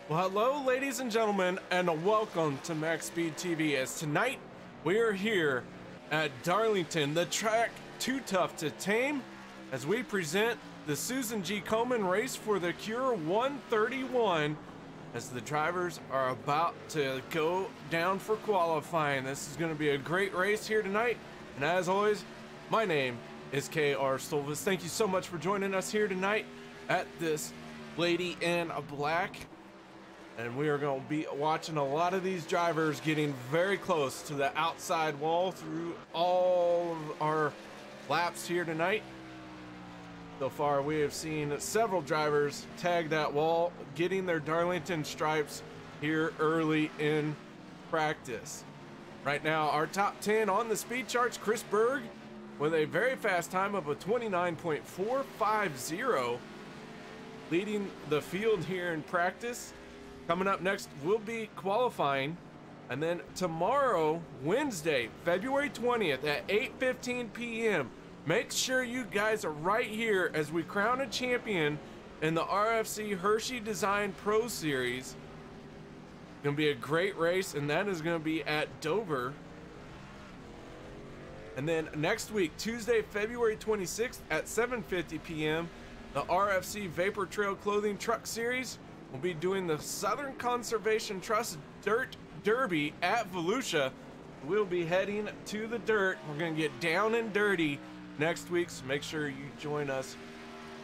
Well, hello, ladies and gentlemen, and welcome to MaxSpeedTV. As tonight we are here at Darlington, the track Too Tough to Tame, as we present the Susan G. Komen race for the Cure 131, as the drivers are about to go down for qualifying. This is going to be a great race here tonight, and as always, my name is KR Stolfus. Thank you so much for joining us here tonight at this Lady in Black. And we are going to be watching a lot of these drivers getting very close to the outside wall through all of our laps here tonight. So far, we have seen several drivers tag that wall, getting their Darlington stripes here early in practice. Right now, our top 10 on the speed charts, Chris Berg with a very fast time of a 29.450, leading the field here in practice. Coming up next will be qualifying, and then tomorrow, Wednesday, February 20th at 8:15 p.m. Make sure you guys are right here as we crown a champion in the RFC Hershey Design Pro Series. Gonna be a great race, and that is gonna be at Dover. And then next week, Tuesday, February 26th at 7:50 p.m., the RFC Vaportrail Clothing Truck Series. We'll be doing the Southern Conservation Trust Dirt Derby at Volusia. We'll be heading to the dirt. We're going to get down and dirty next week, so make sure you join us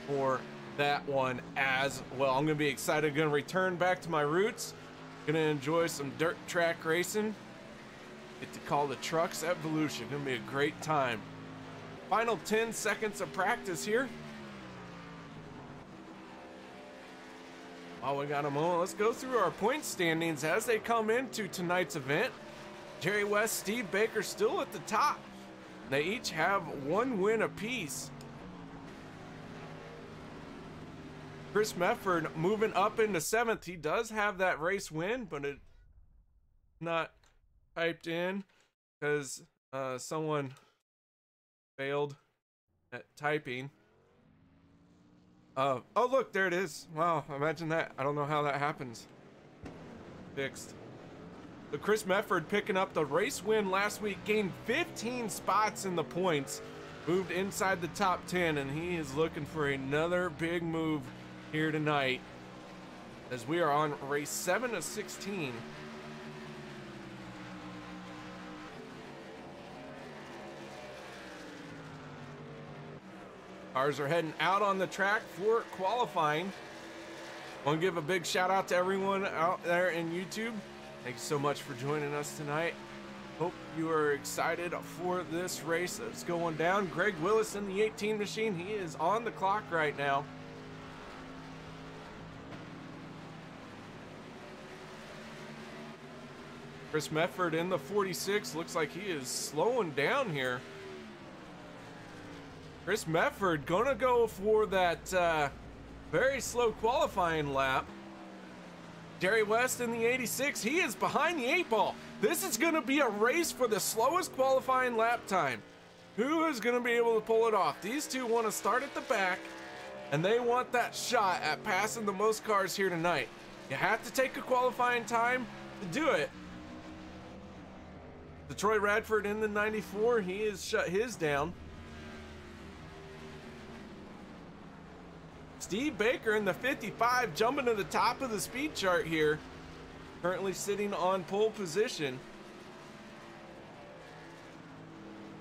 for that one as well. I'm going to be excited. Going to return back to my roots. Going to enjoy some dirt track racing. Get to call the trucks at Volusia. Going to be a great time. Final 10 seconds of practice here. While we got a moment, let's go through our point standings as they come into tonight's event. Jerry West, Steve Baker still at the top. They each have one win apiece. Chris Mefford moving up into 7th. He does have that race win, but it's not typed in because someone failed at typing. Oh, look, there it is. Wow, imagine that. I don't know how that happens. Fixed. So Chris Mefford picking up the race win last week, gained 15 spots in the points, moved inside the top 10, and he is looking for another big move here tonight as we are on race 7 of 16. Cars are heading out on the track for qualifying. I want to give a big shout out to everyone out there in YouTube. Thanks so much for joining us tonight. Hope you are excited for this race that's going down. Greg Willis in the 18 machine. He is on the clock right now. Chris Mefford in the 46. Looks like he is slowing down here. Chris Mefford gonna go for that very slow qualifying lap. Jerry West in the 86, he is behind the 8 ball. This is gonna be a race for the slowest qualifying lap time. Who is gonna be able to pull it off? These two wanna start at the back, and they want that shot at passing the most cars here tonight. You have to take a qualifying time to do it. Detroit Radford in the 94, he has shut his down. Steve Baker in the 55 jumping to the top of the speed chart here, currently sitting on pole position.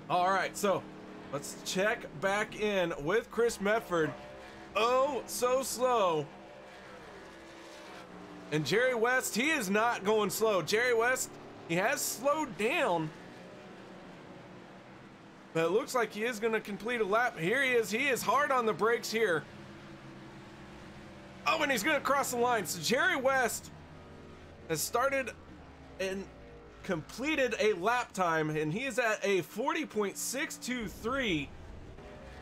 All right, so let's check back in with Chris Mefford. Oh, so slow. And Jerry West, he is not going slow. Jerry West, he has slowed down, but it looks like he is going to complete a lap. Here he is hard on the brakes here. Oh, and he's going to cross the line. So Jerry West has started and completed a lap time, and he is at a 40.623.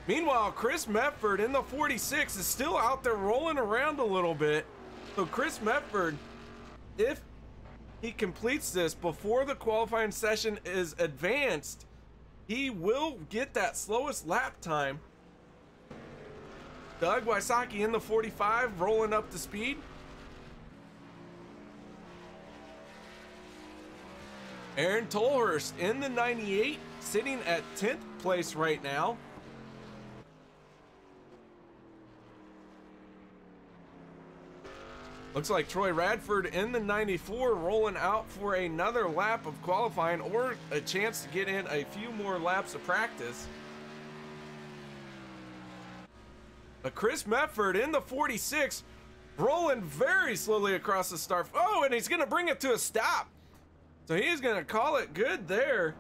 Meanwhile, Chris Mefford in the 46 is still out there rolling around a little bit. So Chris Mefford, if he completes this before the qualifying session is advanced, he will get that slowest lap time. Doug Wysocki in the 45, rolling up the speed. Aaron Tolhurst in the 98, sitting at 10th place right now. Looks like Troy Radford in the 94, rolling out for another lap of qualifying or a chance to get in a few more laps of practice. But Chris Mefford in the 46, rolling very slowly across the start. Oh, and he's going to bring it to a stop. So he's going to call it good there.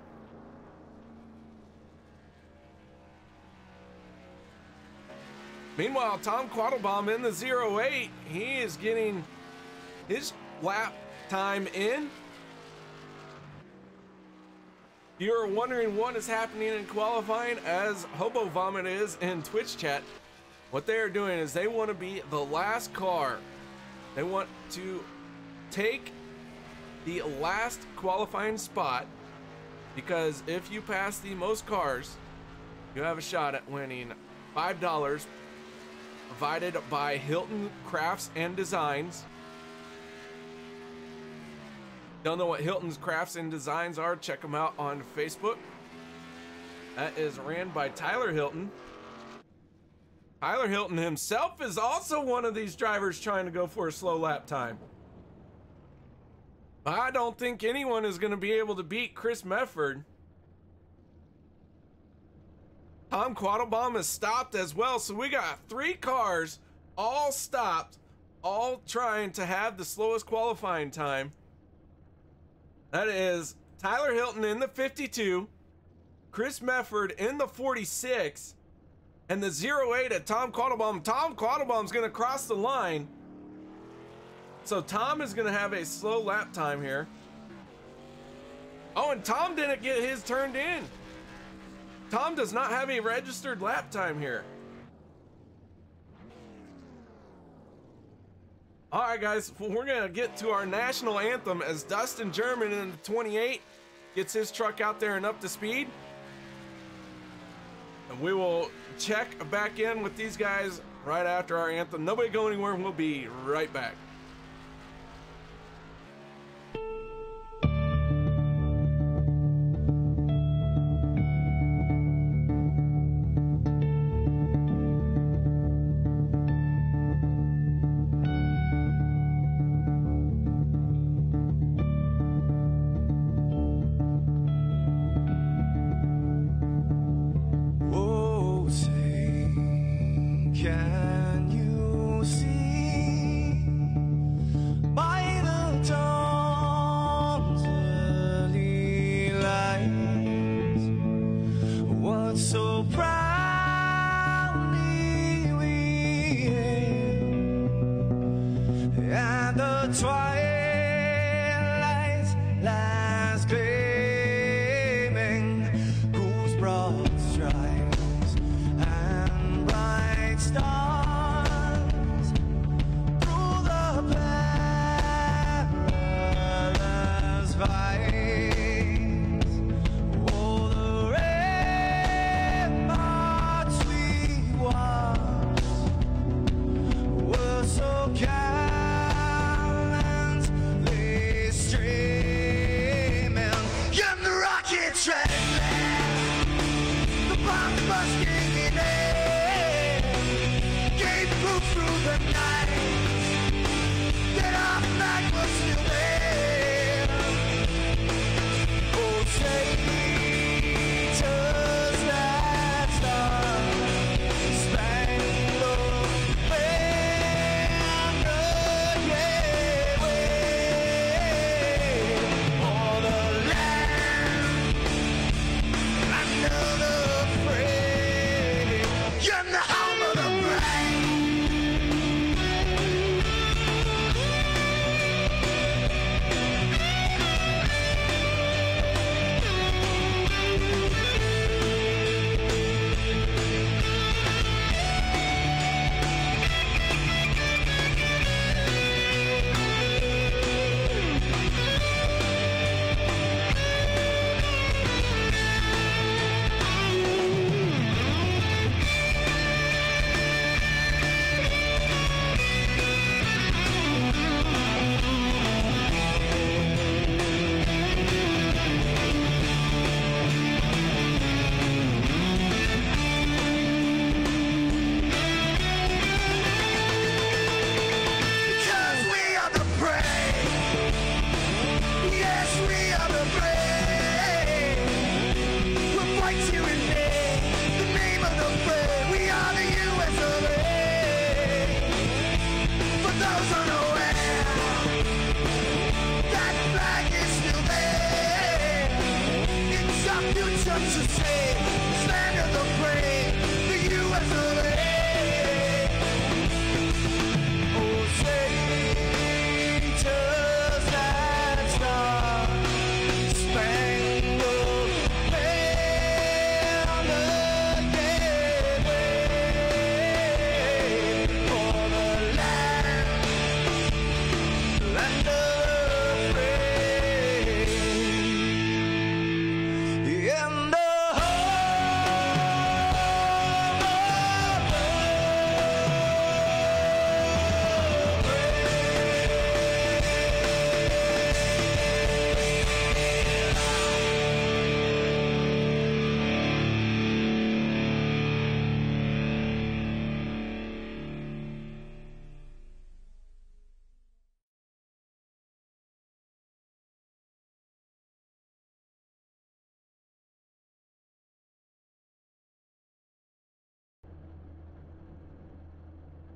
Meanwhile, Tom Quattlebaum in the 08, he is getting his lap time in. You're wondering what is happening in qualifying, as Hobo Vomit is in Twitch chat. What they are doing is they want to be the last car. They want to take the last qualifying spot, because if you pass the most cars, you have a shot at winning $5 provided by Hilton Crafts and Designs. Don't know what Hilton's Crafts and Designs are? Check them out on Facebook. That is ran by Tyler Hilton. Tyler Hilton himself is also one of these drivers trying to go for a slow lap time. I don't think anyone is going to be able to beat Chris Mefford. Tom Quattlebaum is stopped as well, so we got 3 cars all stopped, all trying to have the slowest qualifying time. That is Tyler Hilton in the 52, Chris Mefford in the 46, and the 08 at Tom Quattlebaum. Tom Quattlebaum's going to cross the line. So Tom is going to have a slow lap time here. Oh, and Tom didn't get his turned in. Tom does not have a registered lap time here. All right, guys, we're going to get to our national anthem as Dustin German in the 28 gets his truck out there and up to speed. And we will check back in with these guys right after our anthem. Nobody go anywhere. We'll be right back.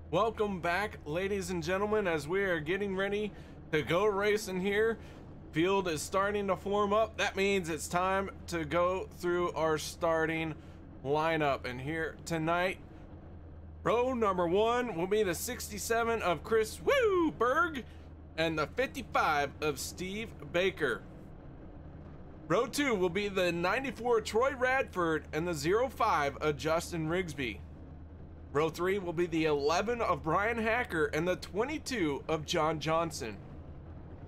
Welcome back, ladies and gentlemen, as we are getting ready to go racing here. Field is starting to form up. That means it's time to go through our starting lineup. And here tonight, row number 1 will be the 67 of Chris Berg and the 55 of Steve Baker. Row 2 will be the 94 Troy Radford and the 05 of Justin Rigsby. Row 3 will be the 11 of Brian Hacker and the 22 of John Johnson.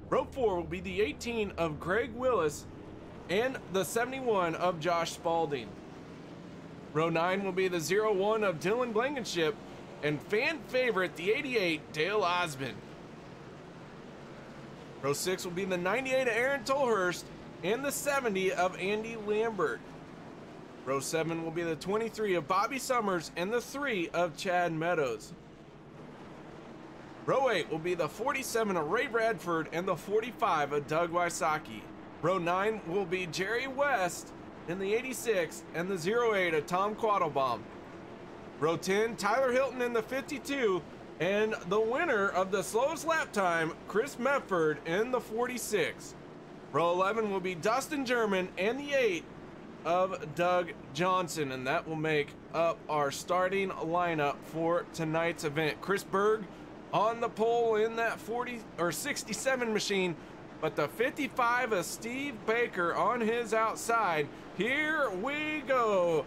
Row 4 will be the 18 of Greg Willis and the 71 of Josh Spalding. Row 9 will be the 01 of Dylan Blankenship and fan favorite, the 88, Dale Osmond. Row 6 will be the 98 of Aaron Tolhurst and the 70 of Andy Lambert. Row 7 will be the 23 of Bobby Summers and the 3 of Chad Meadows. Row 8 will be the 47 of Ray Radford and the 45 of Doug Wysocki. Row 9 will be Jerry West in the 86 and the 08 of Tom Quattlebaum. Row 10, Tyler Hilton in the 52 and the winner of the slowest lap time, Chris Mefford in the 46. Row 11 will be Dustin German and the 8 of Doug Johnson, and that will make up our starting lineup for tonight's event. Chris Berg on the pole in that 67 machine, but the 55 of Steve Baker on his outside. Here we go,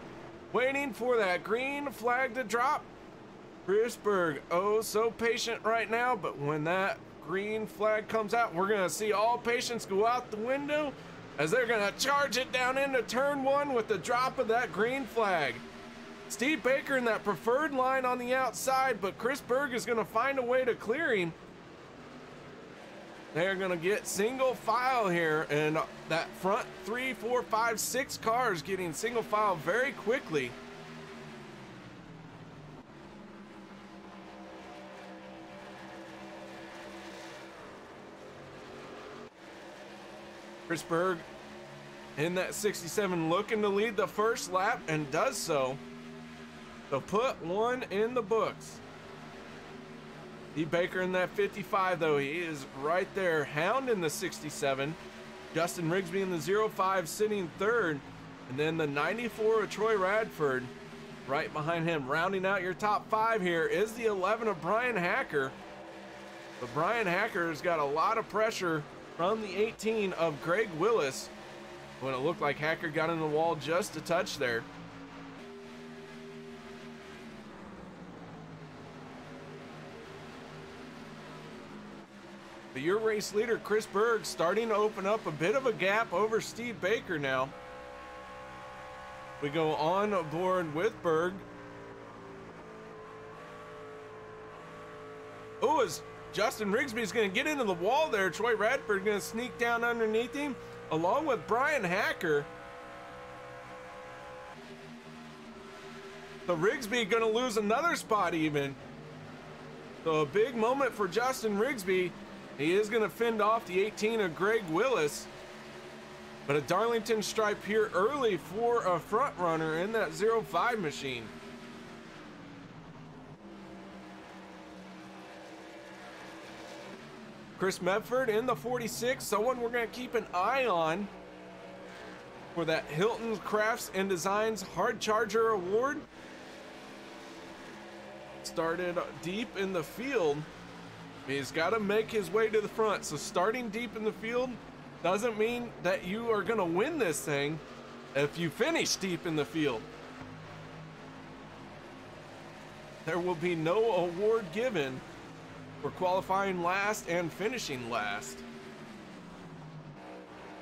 waiting for that green flag to drop. Chris Berg, oh so patient right now, but when that green flag comes out, we're gonna see all patience go out the window as they're gonna charge it down into turn 1 with the drop of that green flag. Steve Baker in that preferred line on the outside, but Chris Berg is gonna find a way to clear him. They're gonna get single file here, and that front 3, 4, 5, 6 cars getting single file very quickly. Chris Berg in that 67 looking to lead the first lap and does so. So put one in the books. Steve Baker in that 55 though, he is right there hounding the 67. Justin Rigsby in the 05 sitting third, and then the 94 of Troy Radford right behind him. Rounding out your top 5 here is the 11 of Brian Hacker. But Brian Hacker's got a lot of pressure from the 18 of Greg Willis, when it looked like Hacker got in the wall just a touch there. But your race leader, Chris Berg, starting to open up a bit of a gap over Steve Baker now. We go on board with Berg. Oh, as Justin Rigsby's going to get into the wall there, Troy Radford going to sneak down underneath him, along with Brian Hacker. So Rigsby going to lose another spot even. So a big moment for Justin Rigsby. He is going to fend off the 18 of Greg Willis. But a Darlington stripe here early for a front runner in that 05 machine. Chris Mefford in the 46, someone we're going to keep an eye on for that Hilton Crafts and Designs Hard Charger Award. Started deep in the field. He's got to make his way to the front. So starting deep in the field doesn't mean that you are going to win this thing if you finish deep in the field. There will be no award given for qualifying last and finishing last.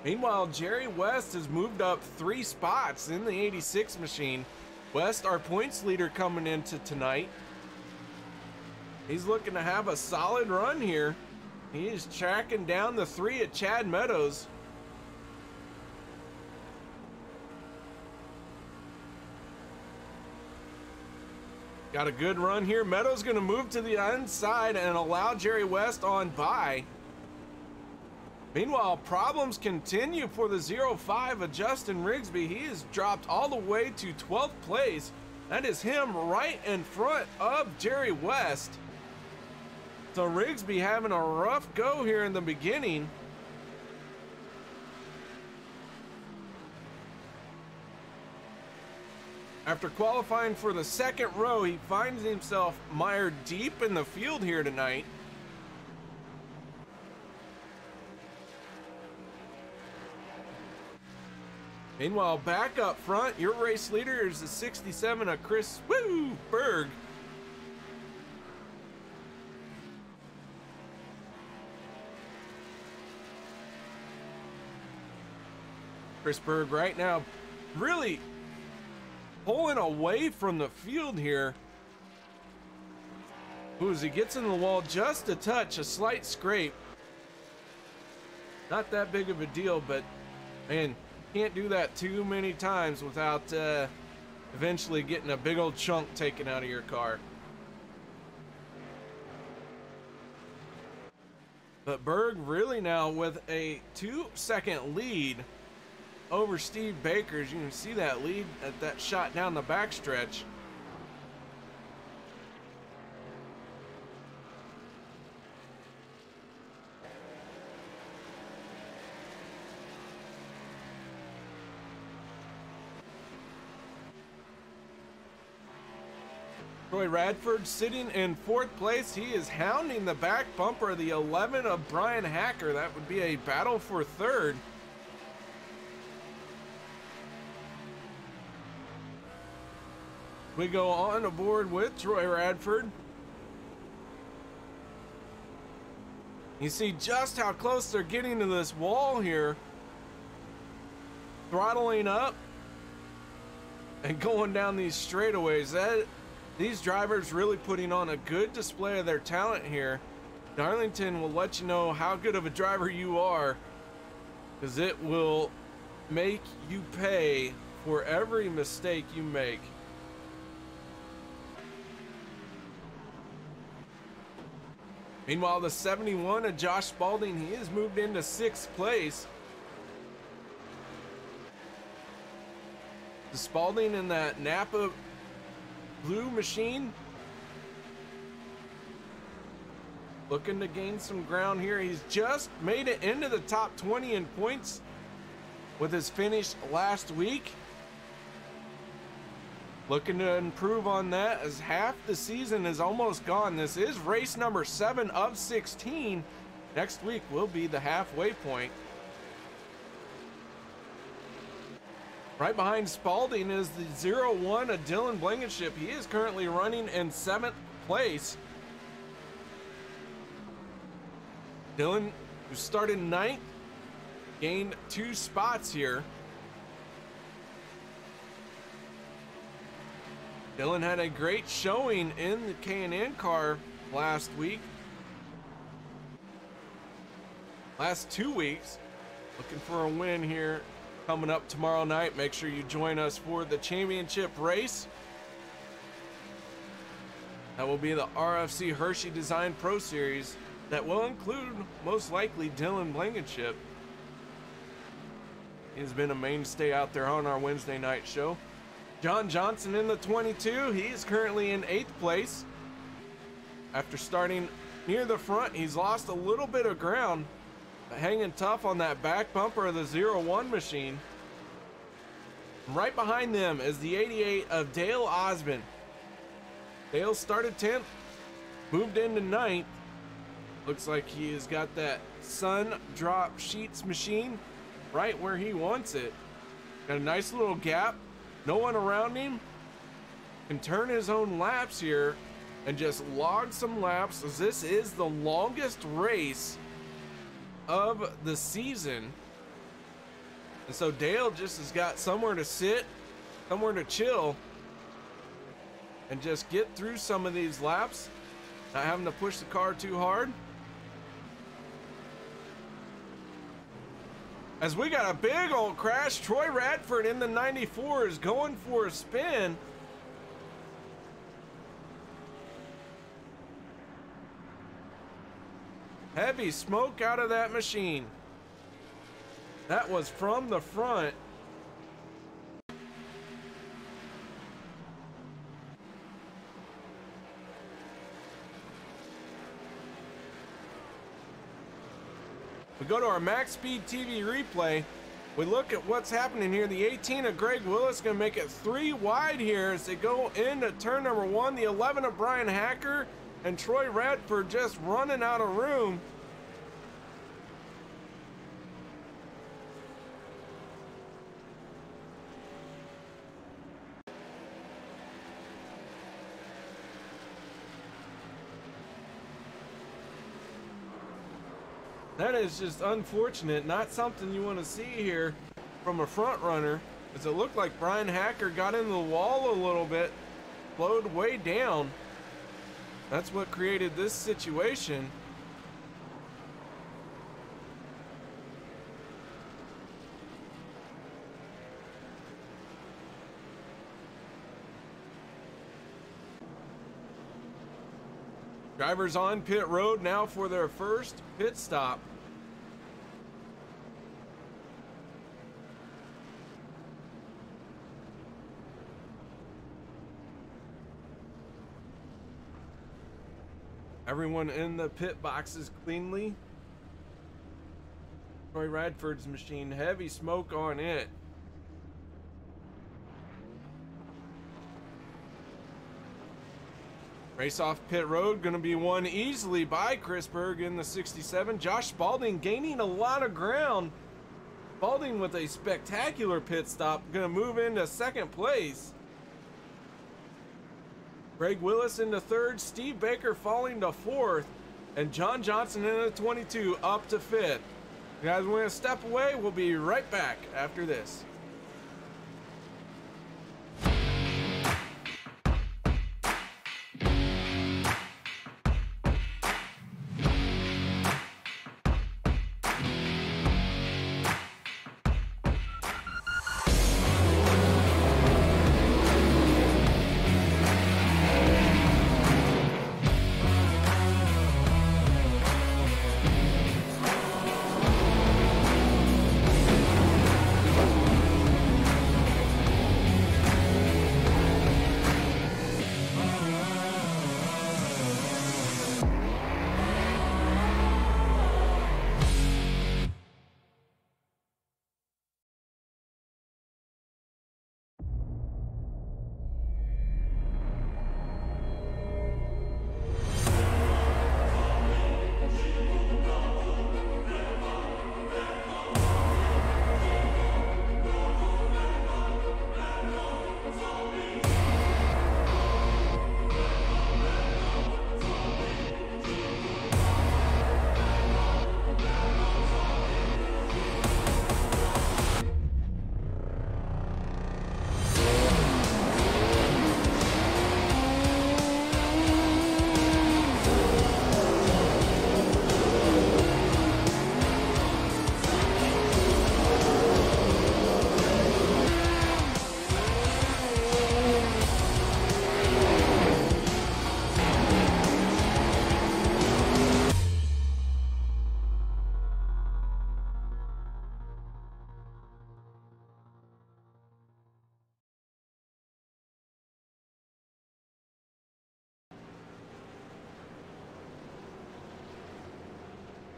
Meanwhile, Jerry West has moved up 3 spots in the 86 machine. West, our points leader coming into tonight. He's looking to have a solid run here. He is tracking down the 3 at Chad Meadows. Got a good run here. Meadows going to move to the inside and allow Jerry West on by. Meanwhile, problems continue for the 05 of Justin Rigsby. He has dropped all the way to 12th place. That is him right in front of Jerry West. So Rigsby having a rough go here in the beginning. After qualifying for the second row, he finds himself mired deep in the field here tonight. Meanwhile, back up front, your race leader is the 67 of Chris Berg. Chris Berg right now really pulling away from the field here. Ooh, as he gets in the wall just a touch, a slight scrape. Not that big of a deal, but man, can't do that too many times without eventually getting a big old chunk taken out of your car. But Berg really now with a 2-second lead over Steve Baker. As you can see that lead at that shot down the backstretch. Troy Radford sitting in 4th place. He is hounding the back bumper of the 11 of Brian Hacker. That would be a battle for 3rd. We go on aboard with Troy Radford. You see just how close they're getting to this wall here. Throttling up and going down these straightaways. These drivers really putting on a good display of their talent here. Darlington will let you know how good of a driver you are, because it will make you pay for every mistake you make. Meanwhile, the 71 of Josh Spalding, he has moved into 6th place. The Spalding in that Napa blue machine, looking to gain some ground here. He's just made it into the top 20 in points with his finish last week. Looking to improve on that as half the season is almost gone. This is race number 7 of 16. Next week will be the halfway point. Right behind Spalding is the 01 of Dylan Blankenship. He is currently running in 7th place. Dylan, who started 9th, gained 2 spots here. Dylan had a great showing in the K&N car last week. Last 2 weeks. Looking for a win here coming up tomorrow night. Make sure you join us for the championship race. That will be the RFC Hershey Design Pro Series. That will include, most likely, Dylan Blankenship. He's been a mainstay out there on our Wednesday night show. John Johnson in the 22. He's currently in 8th place. After starting near the front, he's lost a little bit of ground, but hanging tough on that back bumper of the 01 machine. Right behind them is the 88 of Dale Osmond. Dale started 10th, moved into 9th. Looks like he has got that sun drop sheets machine right where he wants it. Got a nice little gap. No one around him. Can turn his own laps here and just log some laps, as this is the longest race of the season. And so Dale just has got somewhere to sit, somewhere to chill, and just get through some of these laps, not having to push the car too hard. As we got a big old crash, Troy Radford in the 94 is going for a spin. Heavy smoke out of that machine. That was from the front. We go to our MaxSpeedTV replay. We look at what's happening here. The 18 of Greg Willis going to make it 3 wide here as they go into turn number 1. The 11 of Brian Hacker and Troy Radford just running out of room. That is just unfortunate. Not something you want to see here from a front runner, as it looked like Brian Hacker got into the wall a little bit, slowed way down. That's what created this situation. Drivers on pit road now for their first pit stop. Everyone in the pit boxes cleanly. Troy Radford's machine, heavy smoke on it. Race off pit road, going to be won easily by Chris Berg in the 67. Josh Spalding gaining a lot of ground. Spalding with a spectacular pit stop, going to move into second place. Greg Willis into third, Steve Baker falling to fourth, and John Johnson in the 22 up to fifth. You guys want to step away? We'll be right back after this.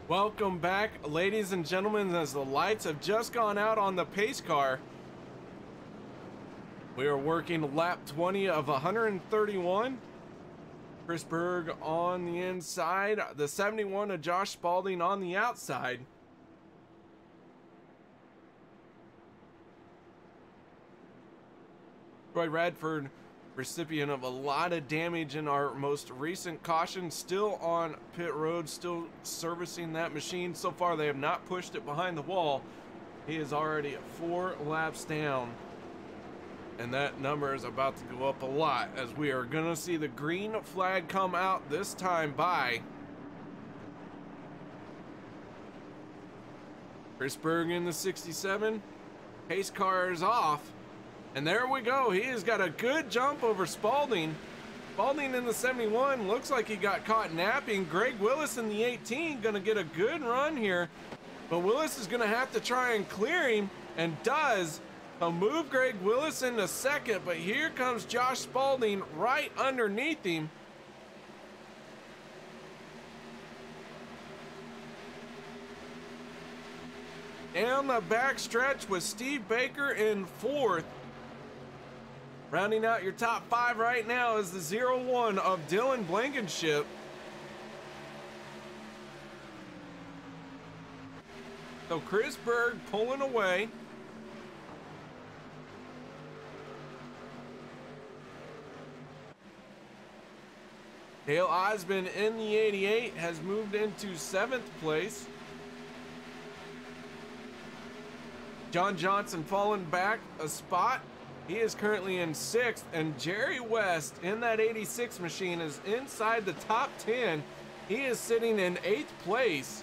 Welcome back, ladies and gentlemen, as the lights have just gone out on the pace car. We are working lap 20 of 131. Chris Berg on the inside, the 71 of Josh Spalding on the outside. Troy Radford, recipient of a lot of damage in our most recent caution, still on pit road, still servicing that machine. So far they have not pushed it behind the wall. He is already 4 laps down, and that number is about to go up a lot, as we are gonna see the green flag come out this time by Chris Berg in the 67. Pace car is off. And there we go. He has got a good jump over Spalding. Spalding in the 71 looks like he got caught napping. Greg Willis in the 18 gonna get a good run here, but Willis is gonna have to try and clear him, and does. He'll move Greg Willis into second, but here comes Josh Spalding right underneath him. Down the back stretch with Steve Baker in fourth. Rounding out your top 5 right now is the 01 of Dylan Blankenship. So Chris Berg pulling away. Dale Osmond in the 88 has moved into 7th place. John Johnson falling back a spot He is currently in 6th, and Jerry West in that 86 machine is inside the top 10. He is sitting in 8th place.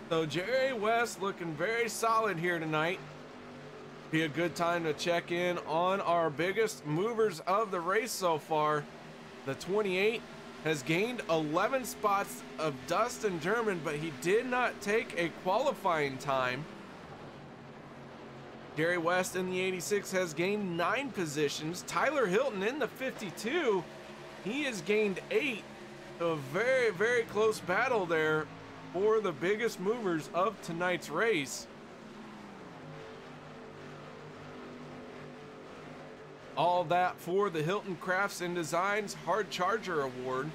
So Jerry West looking very solid here tonight. Be a good time to check in on our biggest movers of the race so far. The 28 has gained 11 spots of Dustin German, but he did not take a qualifying time. Jerry West in the 86 has gained 9 positions. Tyler Hilton in the 52, he has gained 8. So a very, very close battle there for the biggest movers of tonight's race. All that for the Hilton Crafts and Designs Hard Charger Award.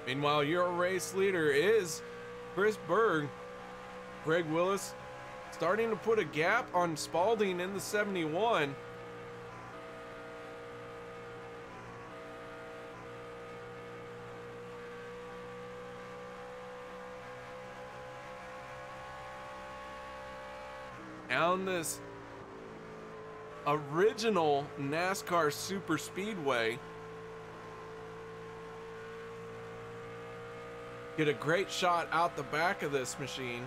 Meanwhile, your race leader is Chris Berg. Greg Willis starting to put a gap on Spalding in the 71. Down this original NASCAR Super Speedway. Get a great shot out the back of this machine.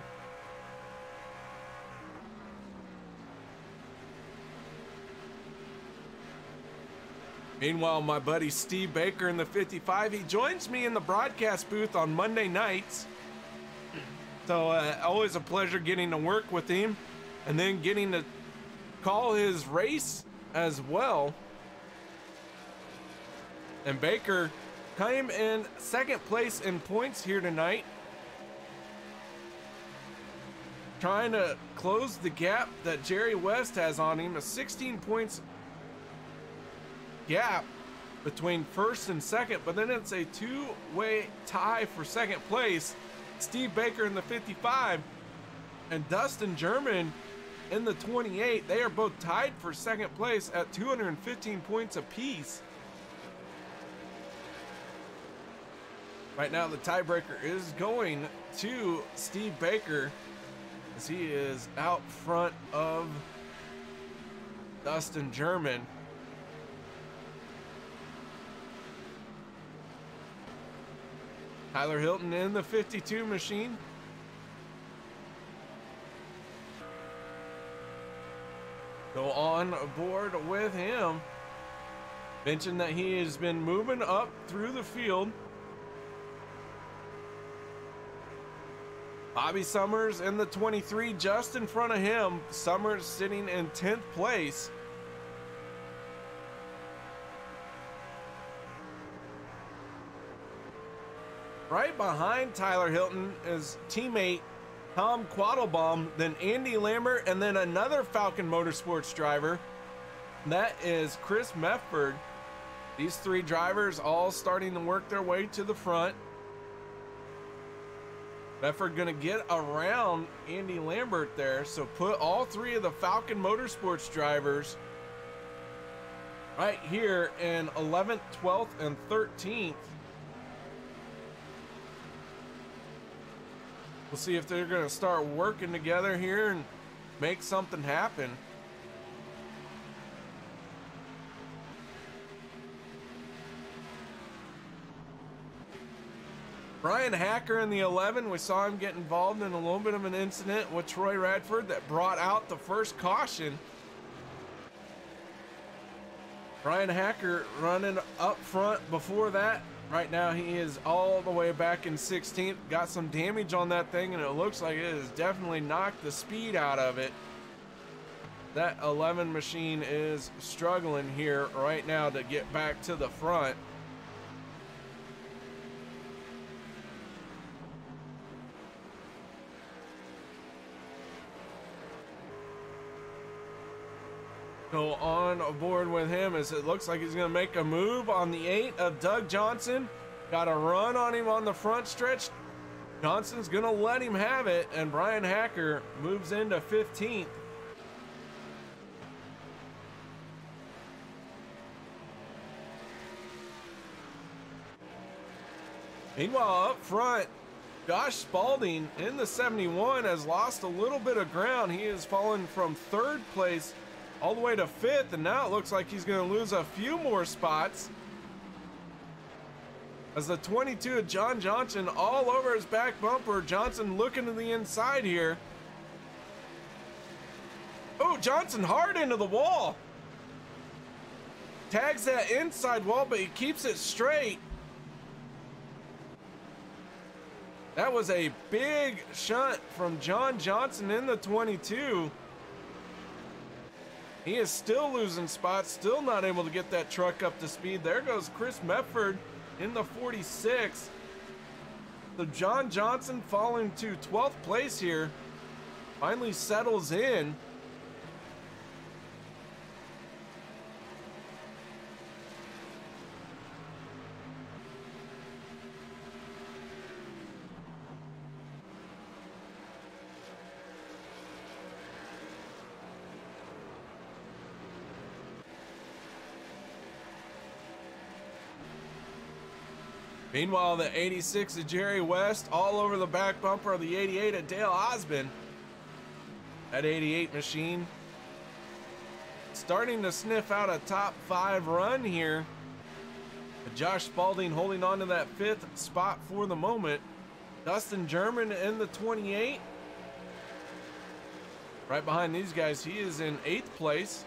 Meanwhile, my buddy Steve Baker in the 55, he joins me in the broadcast booth on Monday nights. So always a pleasure getting to work with him and then getting to call his race as well. And Baker came in 2nd place in points here tonight, trying to close the gap that Jerry West has on him, a 16 points gap between 1st and 2nd, but then it's a 2-way tie for 2nd place. Steve Baker in the 55 and Dustin German in the 28, they are both tied for 2nd place at 215 points apiece. Right now the tiebreaker is going to Steve Baker as he is out front of Dustin German. Tyler Hilton in the 52 machine. Go on board with him. Mentioned that he has been moving up through the field. Bobby Summers in the 23 just in front of him. Summers sitting in 10th place. Right behind Tyler Hilton is teammate Tom Quattlebaum, then Andy Lambert, and then another Falcon Motorsports driver. That is Chris Mefford. These 3 drivers all starting to work their way to the front. Mefford gonna get around Andy Lambert there, so put all 3 of the Falcon Motorsports drivers right here in 11th, 12th, and 13th. We'll see if they're going to start working together here and make something happen. Brian Hacker in the 11, we saw him get involved in a little bit of an incident with Troy Radford that brought out the first caution. Brian Hacker running up front before that. Right now he is all the way back in 16th. Got some damage on that thing and it looks like it has definitely knocked the speed out of it. That 11 machine is struggling here right now to get back to the front. Go on aboard with him as it looks like he's going to make a move on the 8 of Doug Johnson. Got a run on him on the front stretch. Johnson's going to let him have it, and Brian Hacker moves into 15th. Meanwhile, up front, Josh Spalding in the 71 has lost a little bit of ground. He has fallen from 3rd place all the way to 5th, and now it looks like he's going to lose a few more spots. As the 22 of John Johnson all over his back bumper. Johnson looking to the inside here. Oh, Johnson hard into the wall. Tags that inside wall, but he keeps it straight. That was a big shunt from John Johnson in the 22. He is still losing spots, still not able to get that truck up to speed. There goes Chris Mefford in the 46. So John Johnson falling to 12th place here, finally settles in. Meanwhile, the 86 of Jerry West all over the back bumper of the 88 of Dale Osmond. That 88 machine starting to sniff out a top 5 run here. But Josh Spalding holding on to that 5th spot for the moment. Dustin German in the 28. Right behind these guys, he is in 8th place.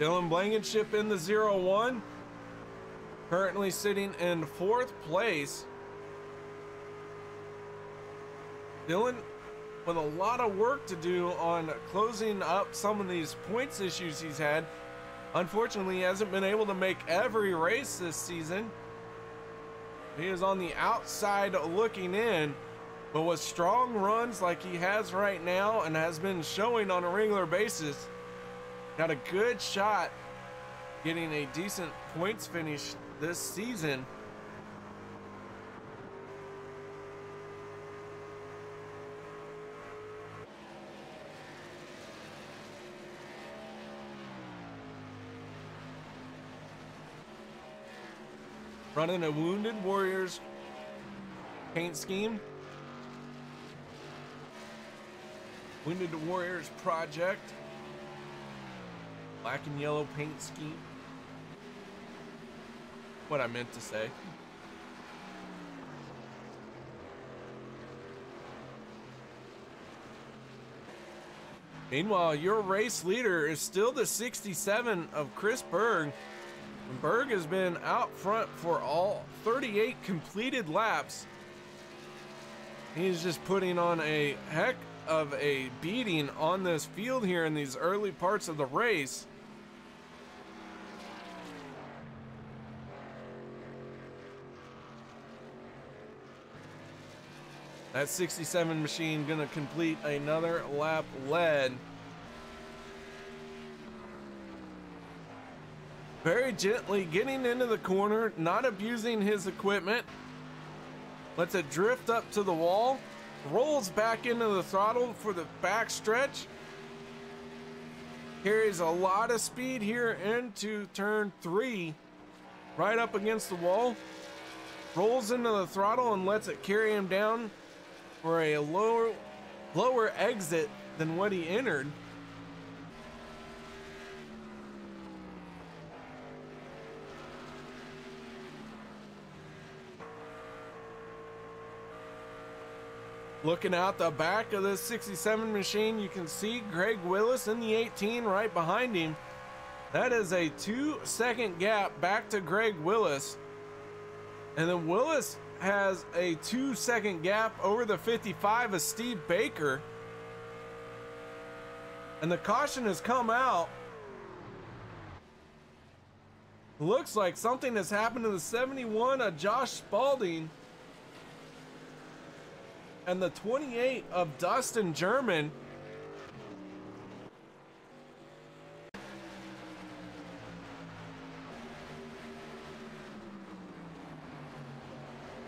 Dylan Blankenship in the 01, currently sitting in 4th place. Dylan with a lot of work to do on closing up some of these points issues he's had. Unfortunately, he hasn't been able to make every race this season. He is on the outside looking in, but with strong runs like he has right now and has been showing on a regular basis, got a good shot getting a decent points finish this season. Running a Wounded Warriors paint scheme. Wounded Warriors project. Black and yellow paint scheme. What I meant to say. Meanwhile, your race leader is still the 67 of Chris Berg. Berg has been out front for all 38 completed laps. He's just putting on a heck of a beating on this field here in these early parts of the race. That 67 machine gonna complete another lap led. Very gently getting into the corner, not abusing his equipment. Lets it drift up to the wall. Rolls back into the throttle for the back stretch. Carries a lot of speed here into turn 3. Right up against the wall. Rolls into the throttle and lets it carry him down for a lower exit than what he entered. Looking out the back of this 67 machine, you can see Greg Willis in the 18 right behind him. That is a 2-second gap back to Greg Willis. And then Willis has a 2-second gap over the 55 of Steve Baker. And the caution has come out. Looks like something has happened to the 71 of Josh Spalding. And the 28 of Dustin German.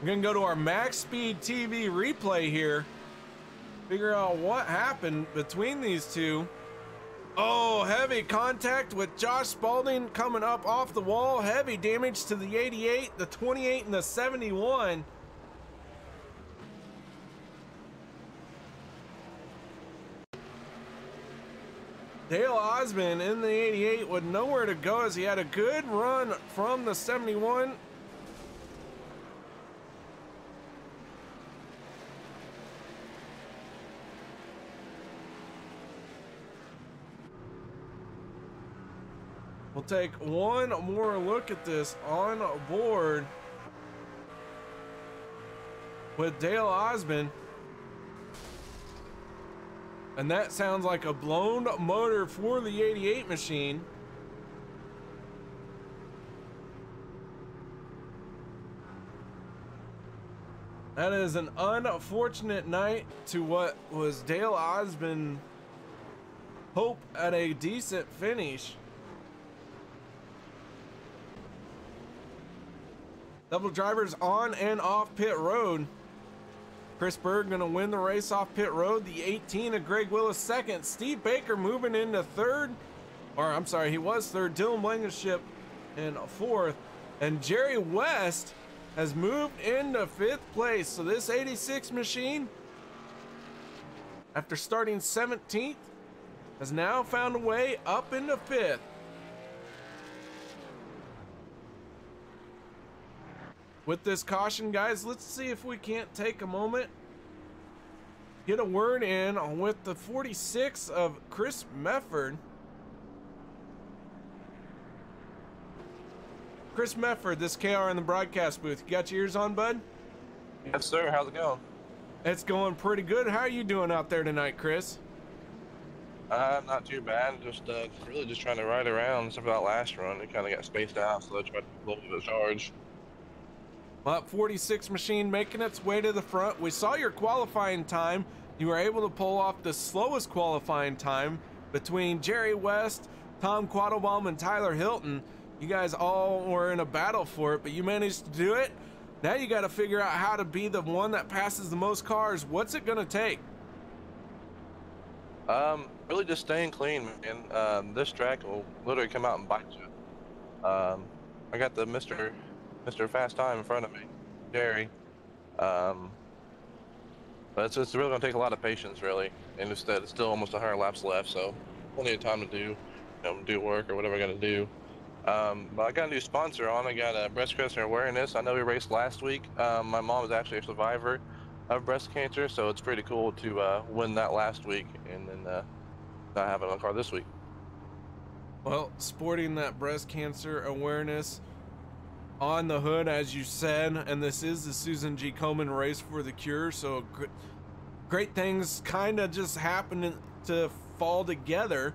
We're gonna go to our MaxSpeedTV replay here. Figure out what happened between these two. Oh, heavy contact with Josh Spalding coming up off the wall. Heavy damage to the 88, the 28, and the 71. Dale Osmond in the 88 with nowhere to go as he had a good run from the 71. We'll take one more look at this on board with Dale Osmond. And that sounds like a blown motor for the 88 machine. That is an unfortunate night to what was Dale Osmond hope at a decent finish. Double drivers on and off pit road. Chris Berg gonna win the race off pit road. The 18 of Greg Willis second. Steve Baker moving into third. Or I'm sorry, he was third. Dylan Blankenship in fourth. And Jerry West has moved into fifth place. So this 86 machine, after starting 17th, has now found a way up into fifth. With this caution, guys, let's see if we can't take a moment, get a word in with the 46 of Chris Mefford. Chris Mefford, this KR in the broadcast booth. You got your ears on, bud? Yes, sir. How's it going? It's going pretty good. How are you doing out there tonight, Chris? Not too bad. Just really just trying to ride around. Except for that last run, it kind of got spaced out, so I tried to pull a little bit of charge. Well, 46 machine making its way to the front. We saw your qualifying time. You were able to pull off the slowest qualifying time between Jerry West, Tom Quattlebaum, and Tyler Hilton. You guys all were in a battle for it, but you managed to do it. Now you got to figure out how to be the one that passes the most cars. What's it going to take? Really just staying clean, man. This track will literally come out and bite you. I got the Mr. Fast Time in front of me, Jerry. But it's really gonna take a lot of patience, really. And instead, it's still almost 100 laps left, so plenty of time to do work or whatever I gotta do. But I got a new sponsor on. I got breast cancer awareness. I know we raced last week. My mom is actually a survivor of breast cancer, so it's pretty cool to win that last week and then not have it on the car this week. Well, sporting that breast cancer awareness on the hood, as you said, and this is the Susan G. Komen Race for the Cure, so great things kind of just happen to fall together.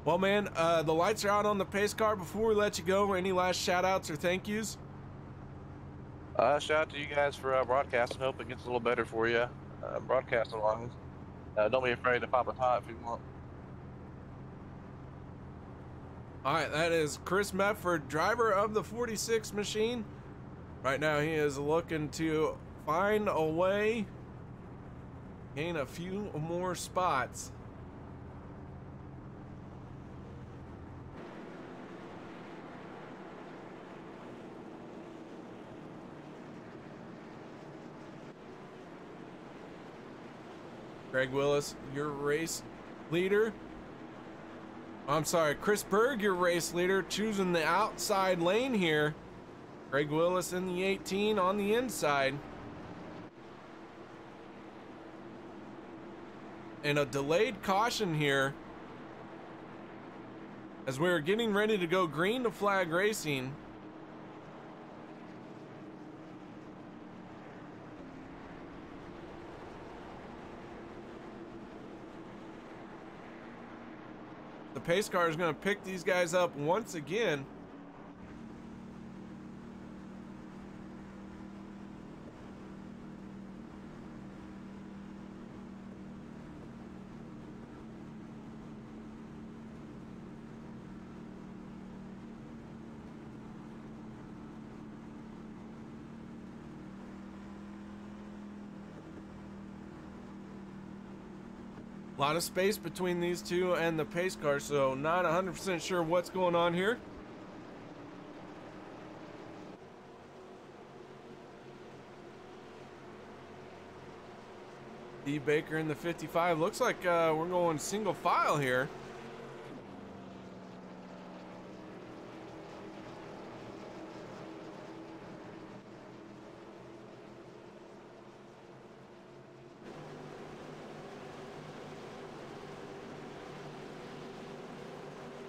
Well, man, the lights are out on the pace car. Before we let you go, any last shout outs or thank yous? Shout out to you guys for broadcasting. Hope it gets a little better for you. Broadcasting wise, don't be afraid to pop a tie if you want. All right, that is Chris Mefford, driver of the 46 machine. Right now, he is looking to find a way, gain a few more spots. Greg Willis, your race leader. I'm sorry, Chris Berg, your race leader, choosing the outside lane here. Greg Willis in the 18 on the inside. And a delayed caution here as we're getting ready to go green to flag racing. The pace car is going to pick these guys up once again. A lot of space between these two and the pace car, so not 100% sure what's going on here. D. Baker in the 55. Looks like we're going single file here.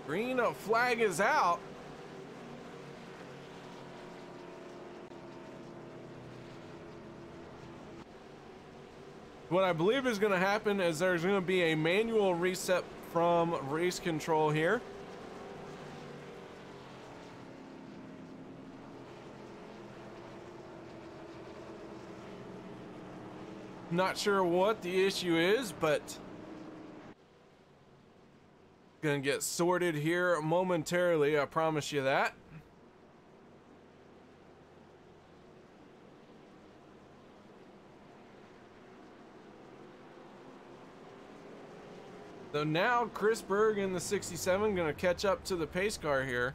Green flag is out. What I believe is going to happen is there's going to be a manual reset from race control here. Not sure what the issue is, but gonna get sorted here momentarily, I promise you that. So now Chris Berg in the 67 gonna catch up to the pace car here.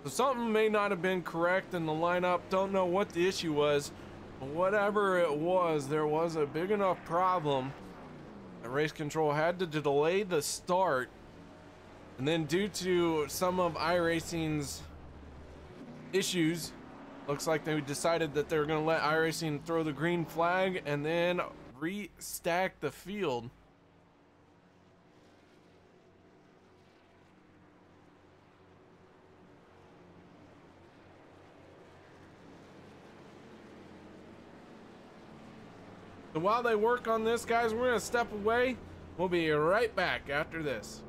So something may not have been correct in the lineup. Don't know what the issue was. Whatever it was, there was a big enough problem that race control had to delay the start, and then due to some of iRacing's issues, looks like they decided that they were going to let iRacing throw the green flag and then restack the field. So while they work on this, guys, we're going to step away. We'll be right back after this.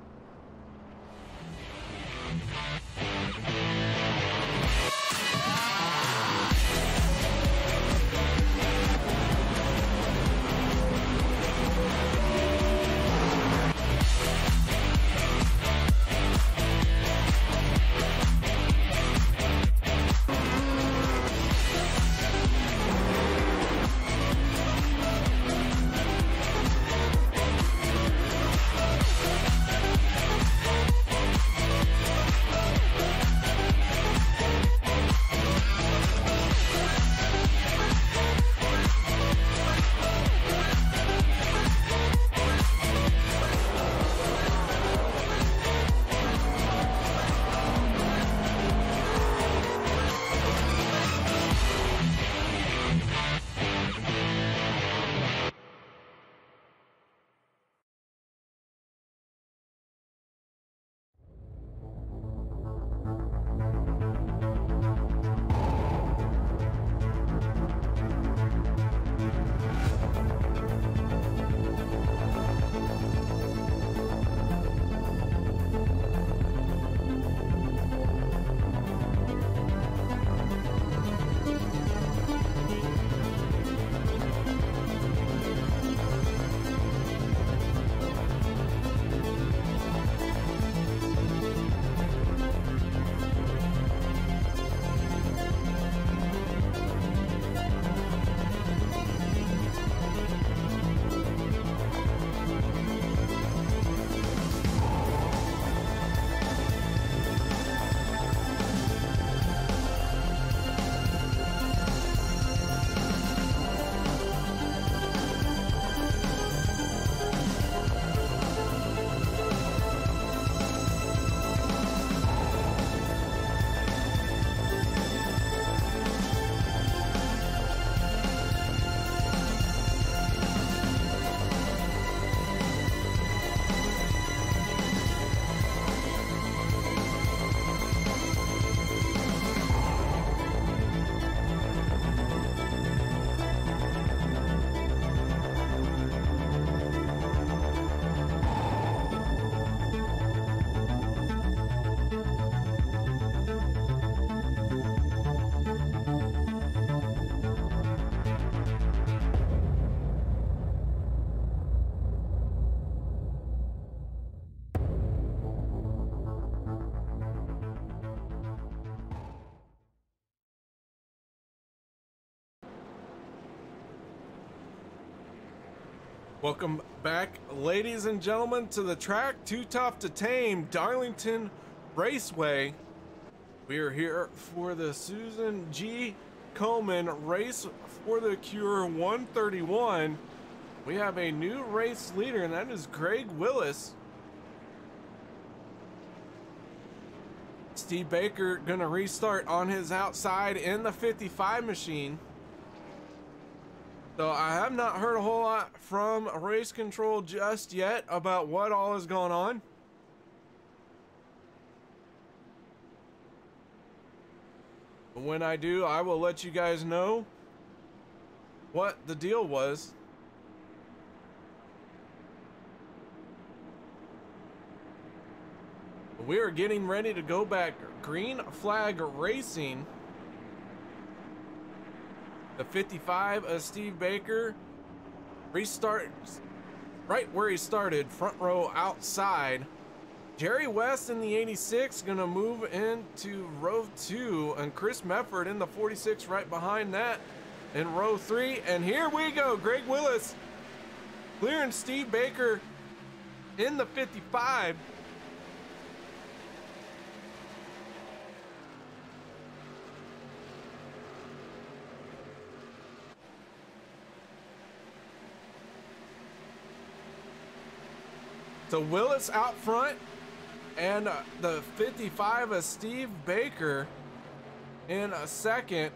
Welcome back, ladies and gentlemen, to the track Too Tough to Tame, Darlington Raceway. We are here for the Susan G. Komen race for the Cure 131. We have a new race leader, and that is Greg Willis. Steve Baker gonna restart on his outside in the 55 machine. So I have not heard a whole lot from race control just yet about what all is going on. But when I do, I will let you guys know what the deal was. We are getting ready to go back green flag racing. The 55 of Steve Baker restarts right where he started, front row outside. Jerry West in the 86 gonna move into row 2, and Chris Mefford in the 46 right behind that in row 3. And here we go, Greg Willis clearing Steve Baker in the 55. So Willis out front, and the 55 of Steve Baker in a second.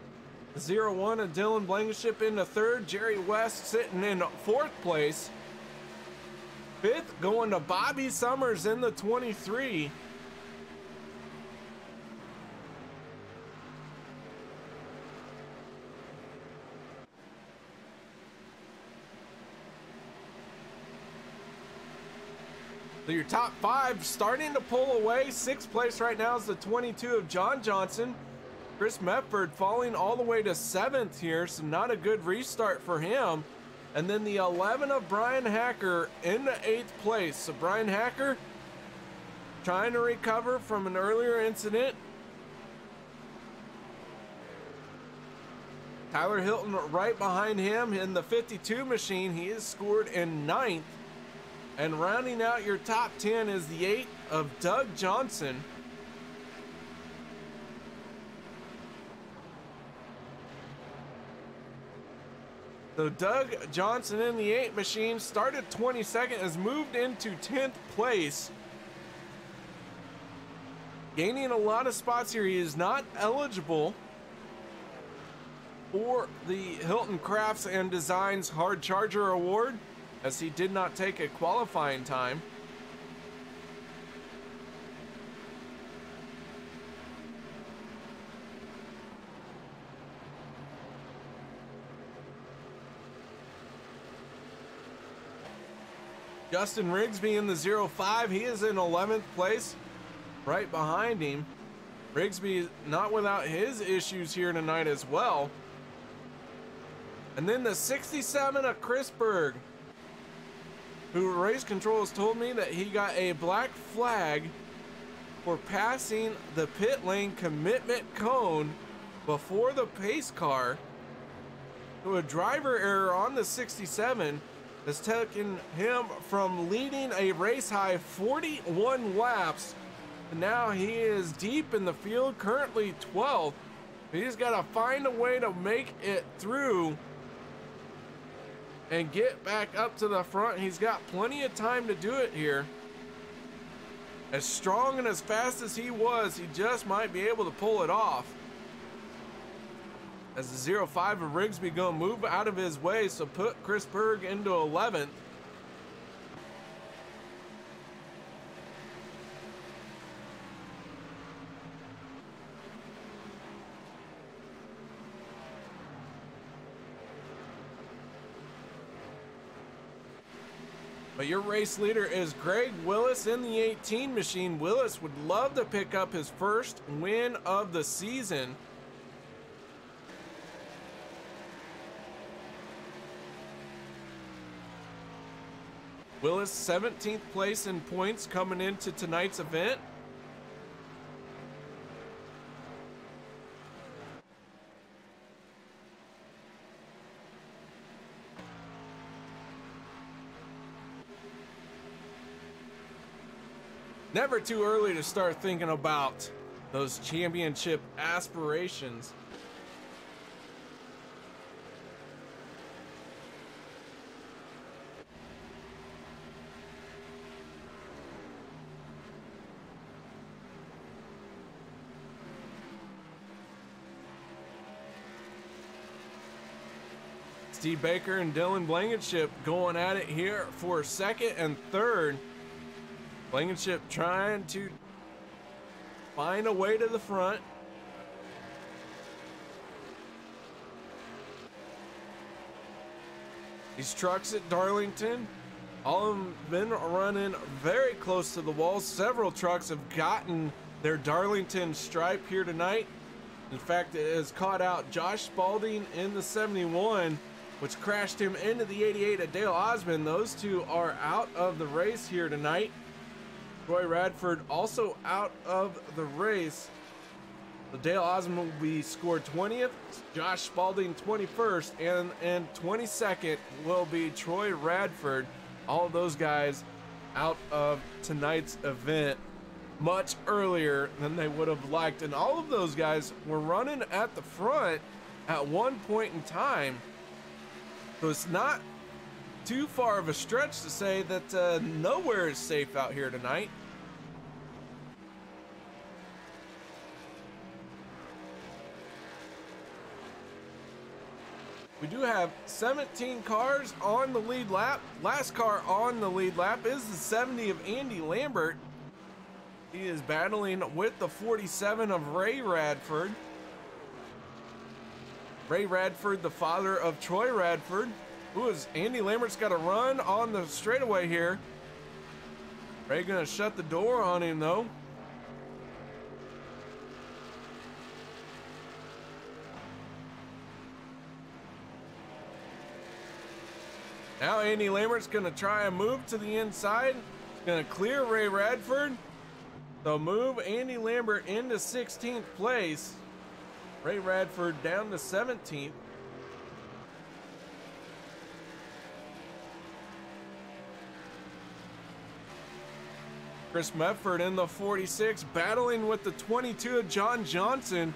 0-1 of Dylan Blankenship in the third. Jerry West sitting in fourth place. Fifth going to Bobby Summers in the 23. So your top 5 starting to pull away. Sixth place right now is the 22 of John Johnson. Chris Mefford falling all the way to 7th here, so not a good restart for him. And then the 11 of Brian Hacker in the 8th place. So Brian Hacker trying to recover from an earlier incident. Tyler Hilton right behind him in the 52 machine. He is scored in 9th. And rounding out your top 10 is the 8 of Doug Johnson. So Doug Johnson in the 8 machine started 22nd, has moved into 10th place. Gaining a lot of spots here. He is not eligible for the Hilton Crafts and Designs Hard Charger Award, as he did not take a qualifying time. Justin Rigsby in the 05, he is in 11th place, right behind him. Rigsby not without his issues here tonight as well. And then the 67 of Chris Berg, who race control has told me that he got a black flag for passing the pit lane commitment cone before the pace car. So a driver error on the 67 has taken him from leading a race high 41 laps. And now he is deep in the field, currently 12th. He's got to find a way to make it through and get back up to the front. He's got plenty of time to do it here. As strong and as fast as he was, he just might be able to pull it off. As the 05 of Rigsby gonna move out of his way, so put Chris Berg into 11th. But your race leader is Greg Willis in the 18 machine. Willis would love to pick up his first win of the season. Willis 17th place in points coming into tonight's event. Never too early to start thinking about those championship aspirations. Steve Baker and Dylan Blankenship going at it here for second and third. Blankenship trying to find a way to the front. These trucks at Darlington, all of them been running very close to the wall. Several trucks have gotten their Darlington stripe here tonight. In fact, it has caught out Josh Spalding in the 71, which crashed him into the 88 at Dale Osmond. Those two are out of the race here tonight. Troy Radford also out of the race. So Dale Osmond will be scored 20th, Josh Spalding 21st, and 22nd will be Troy Radford. All of those guys out of tonight's event much earlier than they would have liked. And all of those guys were running at the front at one point in time. So it's not too far of a stretch to say that nowhere is safe out here tonight. We do have 17 cars on the lead lap. Last car on the lead lap is the 70 of Andy Lambert. He is battling with the 47 of Ray Radford. Ray Radford, the father of Troy Radford. Who is Andy Lambert's got a run on the straightaway here. Ray gonna shut the door on him though. Now Andy Lambert's gonna try and move to the inside. He's gonna clear Ray Radford. So move Andy Lambert into 16th place. Ray Radford down to 17th. Chris Mefford in the 46, battling with the 22 of John Johnson.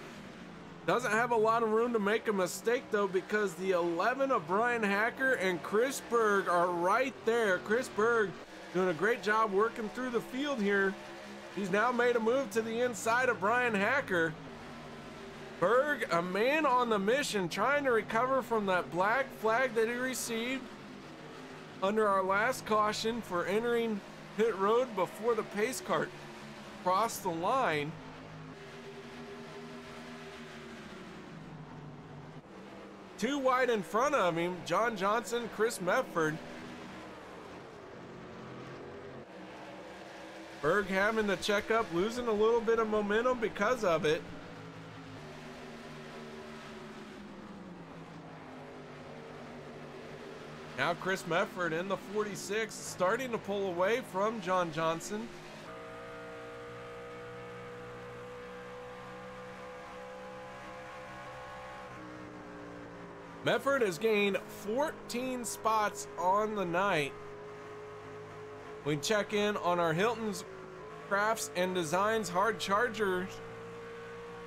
Doesn't have a lot of room to make a mistake though, because the 11 of Brian Hacker and Chris Berg are right there. Chris Berg doing a great job working through the field here. He's now made a move to the inside of Brian Hacker. Berg, a man on the mission, trying to recover from that black flag that he received under our last caution for entering pit road before the pace cart crossed the line. Too wide in front of him, John Johnson, Chris Mefford. Berg having to check up, losing a little bit of momentum because of it. Now Chris Mefford in the 46, starting to pull away from John Johnson. Mefford has gained 14 spots on the night. We check in on our Hilton's Crafts and Designs hard chargers.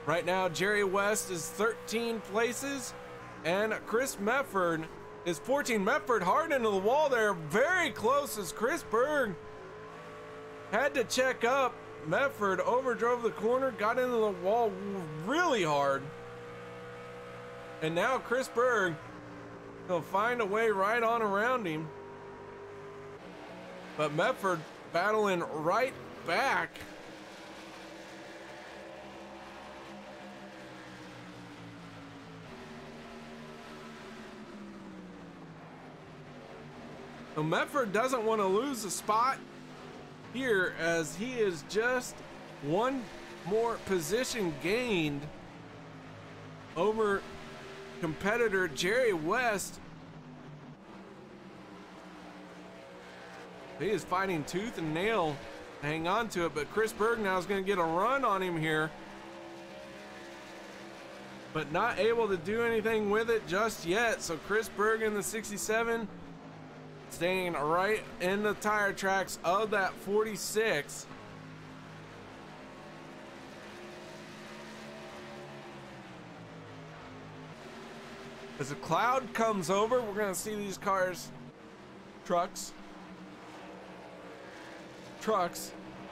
Right now, Jerry West is 13 places, and Chris Mefford is 14. Mefford hard into the wall there, very close as Chris Berg had to check up. Mefford overdrove the corner, got into the wall really hard. And now Chris Berg will find a way right on around him. But Mefford battling right back. So Mefford doesn't want to lose a spot here, as he is just one more position gained over competitor Jerry West. He is fighting tooth and nail to hang on to it, but Chris Berg now is going to get a run on him here, but not able to do anything with it just yet. So Chris Berg in the 67 staying right in the tire tracks of that 46. As a cloud comes over, we're gonna see these cars, trucks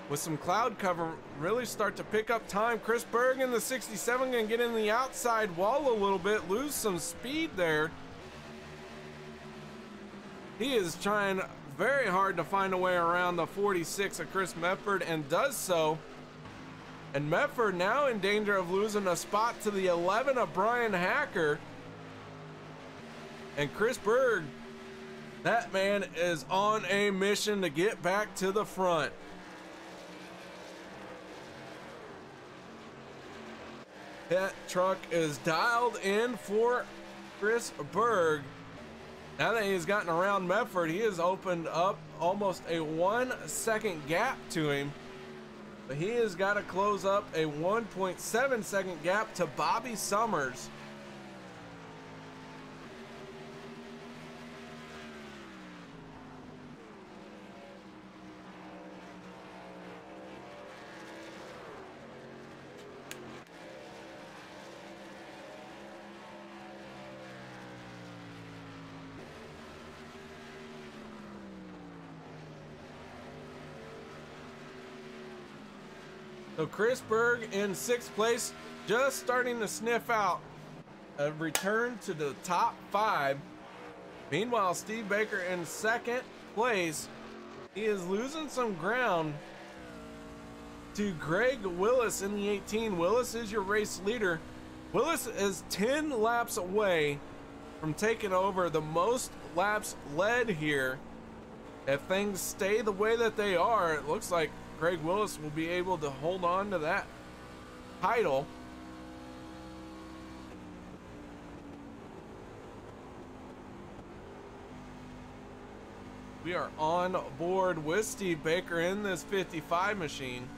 with some cloud cover really start to pick up time. Chris Berg in the 67 gonna get in the outside wall a little bit, lose some speed there. He is trying very hard to find a way around the 46 of Chris Mefford and does so. And Mefford now in danger of losing a spot to the 11 of Brian Hacker. And Chris Berg, that man is on a mission to get back to the front. That truck is dialed in for Chris Berg. Now that he's gotten around Mefford, he has opened up almost a 1 second gap to him. But he has got to close up a 1.7 second gap to Bobby Summers. So Chris Berg in 6th place, just starting to sniff out a return to the top 5. Meanwhile, Steve Baker in 2nd place. He is losing some ground to Greg Willis in the 18. Willis is your race leader. Willis is 10 laps away from taking over the most laps led here. If things stay the way that they are, it looks like Greg Willis will be able to hold on to that title. We are on board with Steve Baker in this 55 machine.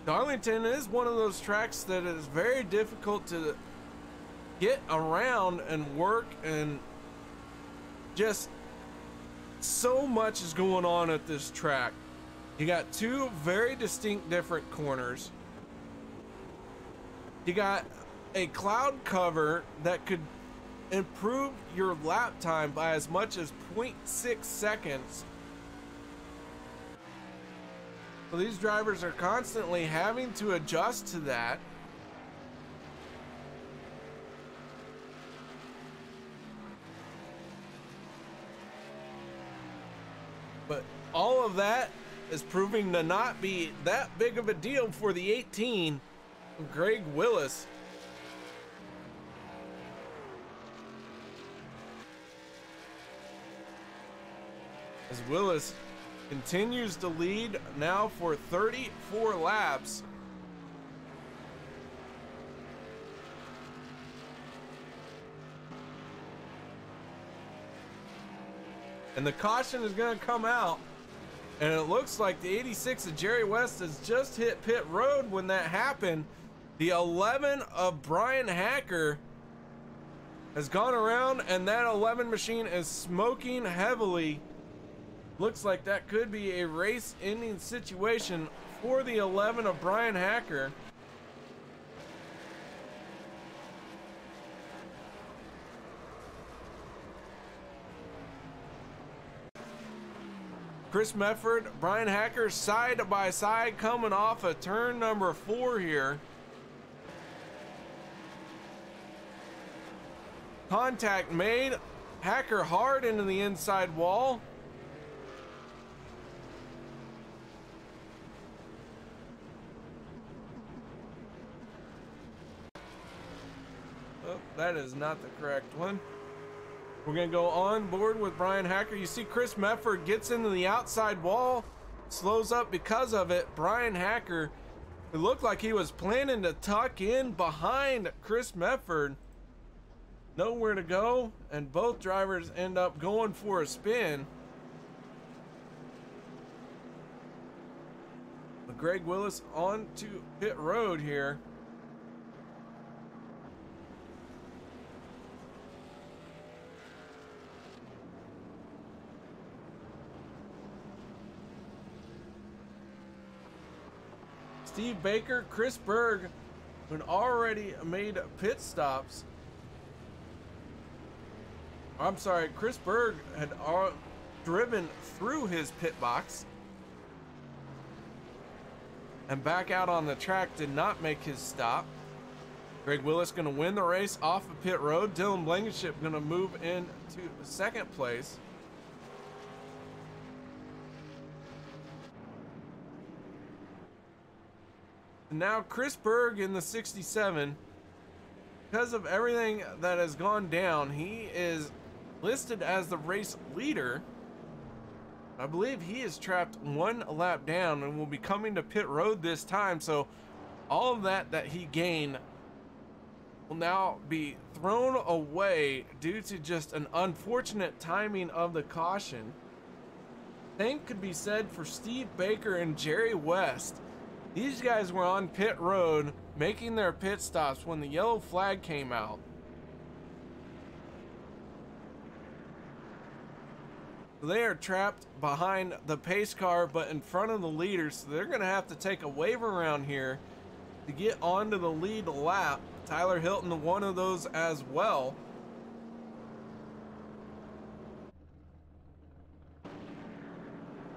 Darlington is one of those tracks that is very difficult to get around and work, and just so much is going on at this track. You got two very distinct different corners. You got a cloud cover that could improve your lap time by as much as 0.6 seconds. So these drivers are constantly having to adjust to that. But all of that is proving to not be that big of a deal for the 18, Greg Willis. As Willis continues to lead now for 34 laps. And the caution is going to come out, and it looks like the 86 of Jerry West has just hit pit road. When that happened, the 11 of Brian Hacker has gone around, and that 11 machine is smoking heavily. Looks like that could be a race-ending situation for the 11 of Brian Hacker. Chris Mefford, Brian Hacker side by side coming off of turn number 4 here. Contact made. Hacker hard into the inside wall. Oh, that is not the correct one. We're going to go on board with Brian Hacker. You see Chris Mefford gets into the outside wall, slows up because of it. Brian Hacker, it looked like he was planning to tuck in behind Chris Mefford. Nowhere to go, and both drivers end up going for a spin. But Greg Willis on to pit road here. Steve Baker, Chris Berg, who had already made pit stops. I'm sorry, Chris Berg had driven through his pit box and back out on the track, did not make his stop. Greg Willis going to win the race off of pit road. Dylan Blankenship going to move into second place. And now Chris Berg in the 67, because of everything that has gone down, he is listed as the race leader. I believe he is trapped one lap down and will be coming to pit road this time. So all of that he gained will now be thrown away due to just an unfortunate timing of the caution. Same could be said for Steve Baker and Jerry West. These guys were on pit road making their pit stops when the yellow flag came out. They are trapped behind the pace car but in front of the leaders, so they're gonna have to take a wave around here to get onto the lead lap. Tyler Hilton, one of those as well.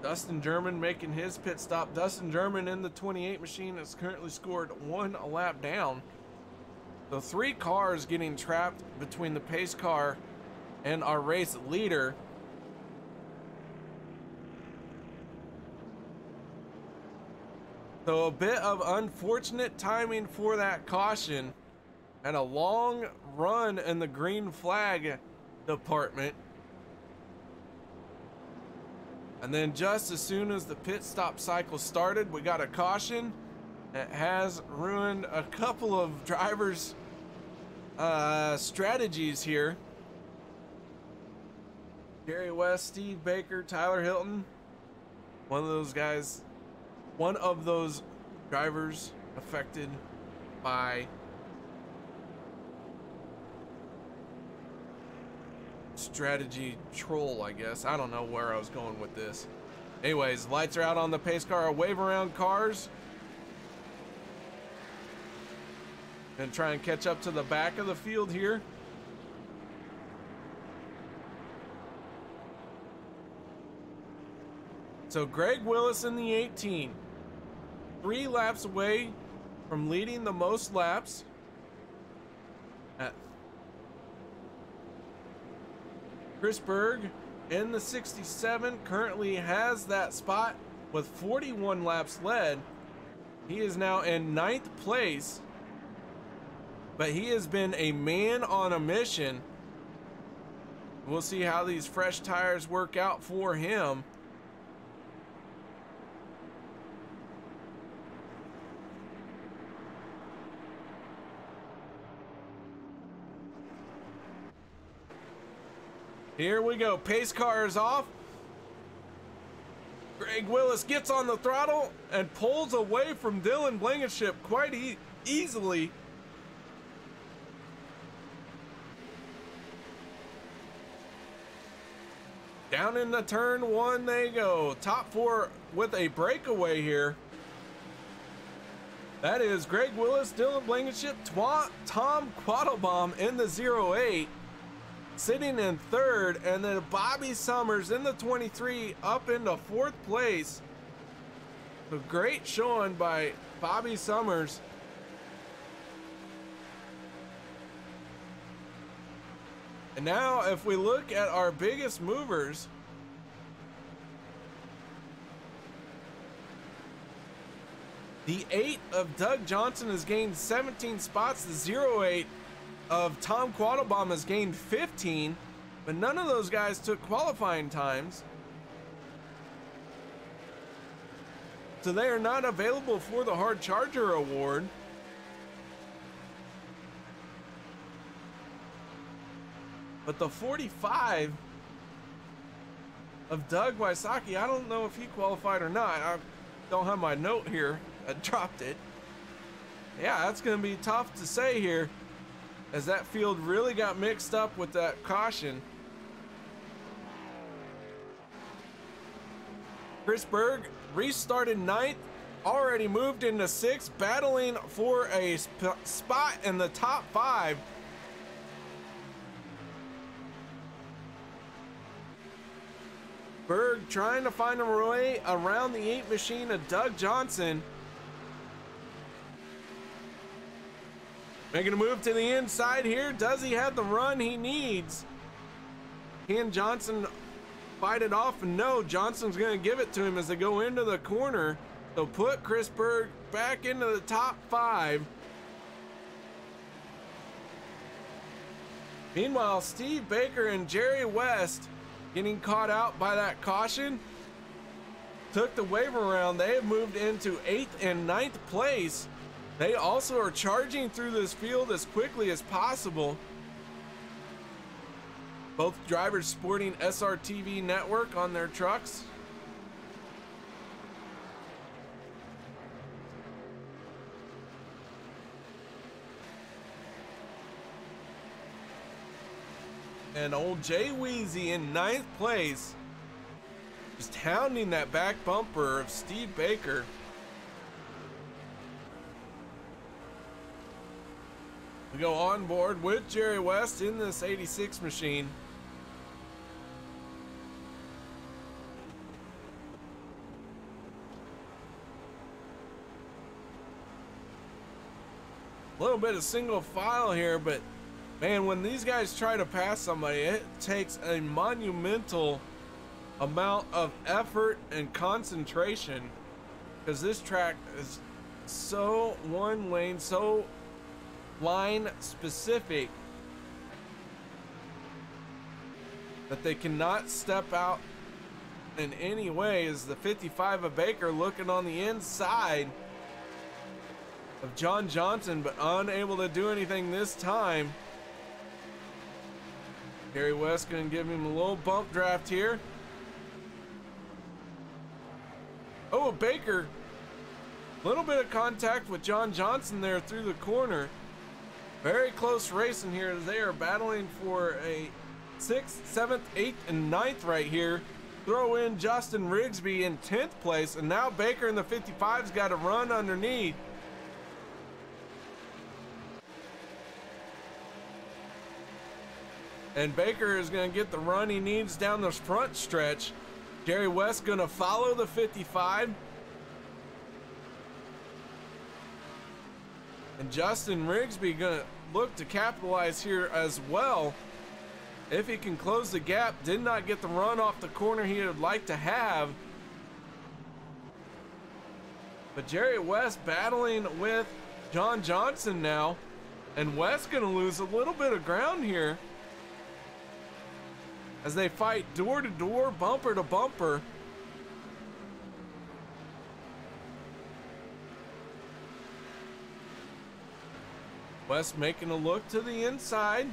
Dustin German making his pit stop. Dustin German in the 28 machine has currently scored one lap down. So 3 cars getting trapped between the pace car and our race leader. So a bit of unfortunate timing for that caution and a long run in the green flag department. And then just as soon as the pit stop cycle started, we got a caution that has ruined a couple of drivers' strategies here. Jerry West, Steve Baker, Tyler Hilton, one of those guys, one of those drivers affected by strategy troll, I guess. I don't know where I was going with this. Anyways, lights are out on the pace car. Wave around cars. Gonna try and catch up to the back of the field here. So Greg Willis in the 18, 3 laps away from leading the most laps. Chris Berg in the 67 currently has that spot with 41 laps led. He is now in 9th place, but he has been a man on a mission. We'll see how these fresh tires work out for him. Here we go. Pace car is off. Greg Willis gets on the throttle and pulls away from Dylan Blankenship quite easily. Down in the turn 1 they go. Top 4 with a breakaway here. That is Greg Willis, Dylan Blankenship, Tom Quattlebaum in the 08. Sitting in 3rd, and then Bobby Summers in the 23 up into 4th place. A great showing by Bobby Summers. And now if we look at our biggest movers, the 8 of Doug Johnson has gained 17 spots. The 08 of Tom Quattlebaum has gained 15, but none of those guys took qualifying times, so they are not available for the Hard Charger Award. But the 45 of Doug Wysocki, I don't know if he qualified or not. I don't have my note here. I dropped it. Yeah, that's going to be tough to say here, as that field really got mixed up with that caution. Chris Berg restarted 9th, already moved into 6th, battling for a spot in the top 5. Berg trying to find a way around the 8 machine of Doug Johnson. Making a move to the inside here. Does he have the run he needs? Can Johnson fight it off? And no, Johnson's going to give it to him as they go into the corner. So put Chris Berg back into the top 5. Meanwhile, Steve Baker and Jerry West getting caught out by that caution. Took the waiver round. They have moved into 8th and 9th place. They also are charging through this field as quickly as possible. Both drivers sporting SRTV network on their trucks. And old Jay Weezy in 9th place, just hounding that back bumper of Steve Baker. We go on board with Jerry West in this 86 machine. A little bit of single file here, but man, when these guys try to pass somebody, it takes a monumental amount of effort and concentration, because this track is so one lane, so line specific, that they cannot step out in any way. As the 55 of Baker looking on the inside of John Johnson, but unable to do anything this time. Jerry West gonna give him a little bump draft here. Oh, Baker, little bit of contact with John Johnson there through the corner. Very close racing here as they are battling for a 6th, 7th, 8th, and 9th right here. Throw in Justin Rigsby in 10th place, and now Baker in the 55's got to run underneath. And Baker is going to get the run he needs down the front stretch. Jerry West going to follow the 55. And Justin Rigsby going to look to capitalize here as well. If he can close the gap, did not get the run off the corner he would like to have. But Jerry West battling with John Johnson now. And West going to lose a little bit of ground here as they fight door to door, bumper to bumper. West making a look to the inside.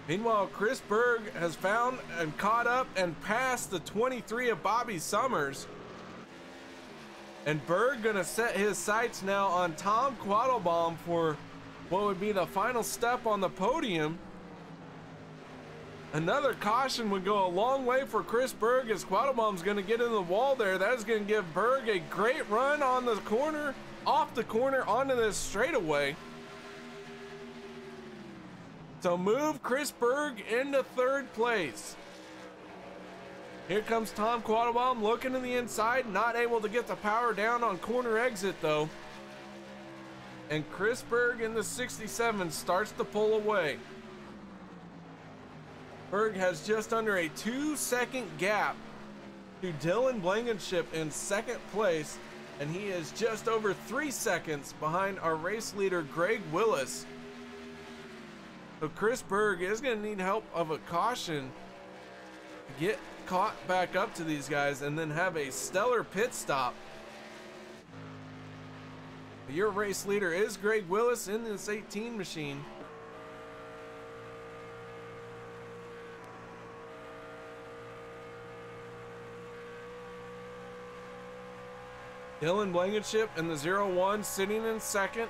Meanwhile, Chris Berg has found and caught up and passed the 23 of Bobby Summers. And Berg gonna set his sights now on Tom Quattlebaum for what would be the final step on the podium. Another caution would go a long way for Chris Berg, as Quattlebaum's gonna get in the wall there. That is gonna give Berg a great run on the corner, off the corner onto this straightaway. So move Chris Berg into 3rd place. Here comes Tom Quattlebaum looking to the inside, not able to get the power down on corner exit though. And Chris Berg in the 67 starts to pull away. Berg has just under a 2-second gap to Dylan Blankenship in 2nd place, and he is just over 3 seconds behind our race leader Greg Willis. So Chris Berg is going to need help of a caution to get caught back up to these guys and then have a stellar pit stop. Your race leader is Greg Willis in this 18 machine. Dylan Blankenship in the 01 sitting in 2nd.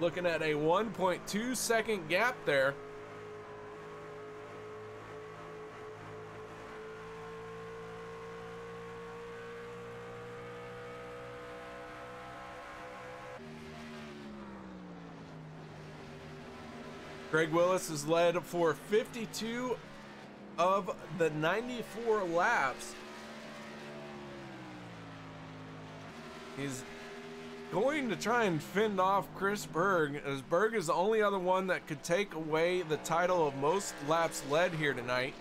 Looking at a 1.2 second gap there. Greg Willis has led for 52 of the 94 laps. He's going to try and fend off Chris Berg, as Berg is the only other one that could take away the title of most laps led here tonight.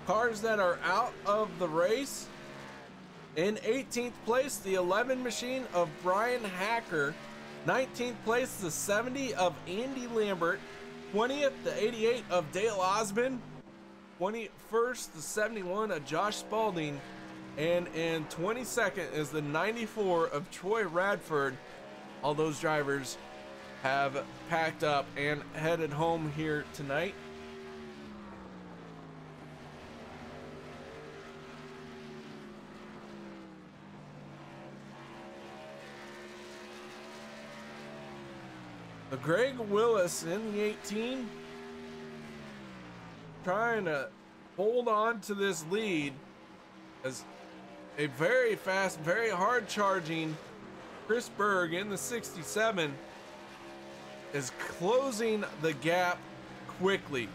Cars that are out of the race. In 18th place, the 11 machine of Brian Hacker. 19th place, the 70 of Andy Lambert. 20th, the 88 of Dale Osmond. 21st, the 71 of Josh Spalding. And in 22nd is the 94 of Troy Radford. All those drivers have packed up and headed home here tonight. Greg Willis in the 18, trying to hold on to this lead as a very fast, very hard charging Chris Berg in the 67 is closing the gap quickly.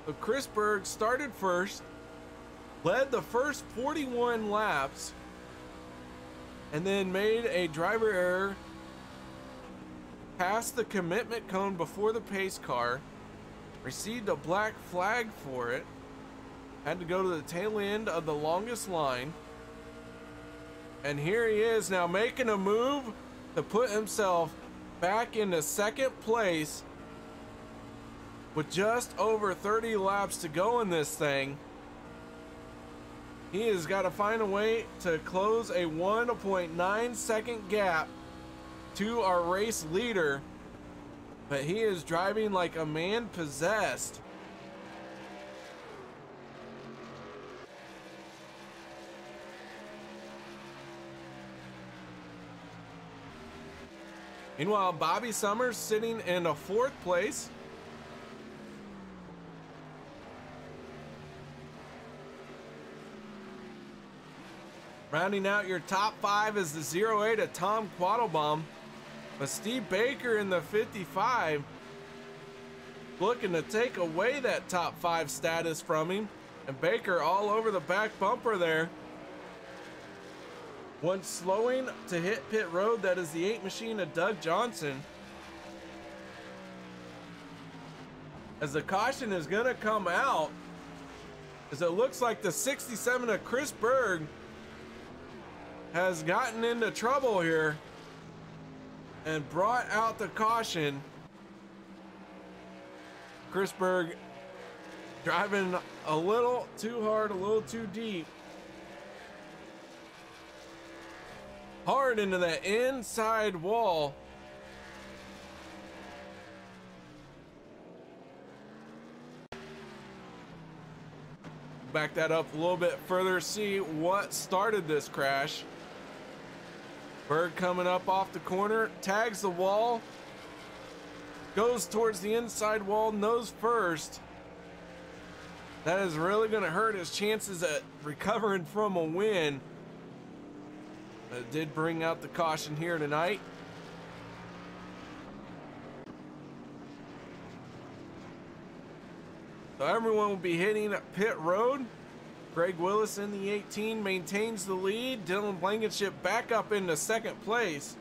So Chris Berg started first, led the first 41 laps, and then made a driver error, passed the commitment cone before the pace car, received a black flag for it, had to go to the tail end of the longest line, and here he is now making a move to put himself back into second place with just over 30 laps to go in this thing. He has got to find a way to close a 1.9 second gap to our race leader, but he is driving like a man possessed. Meanwhile, Bobby Summers sitting in a fourth place. Rounding out your top five is the 08 of Tom Quattlebaum, but Steve Baker in the 55 looking to take away that top five status from him, and Baker all over the back bumper there. Once slowing to hit pit road, that is the 8 machine of Doug Johnson. As the caution is going to come out, as it looks like the 67 of Chris Berg has gotten into trouble here and brought out the caution. Chris Berg driving a little too hard, a little too deep. Hard into that inside wall. Back that up a little bit further, see what started this crash. Berg coming up off the corner, tags the wall, goes towards the inside wall, nose first. That is really going to hurt his chances at recovering from a win. But it did bring out the caution here tonight. So everyone will be hitting pit road. Greg Willis in the 18 maintains the lead. Dylan Blankenship back up into second place.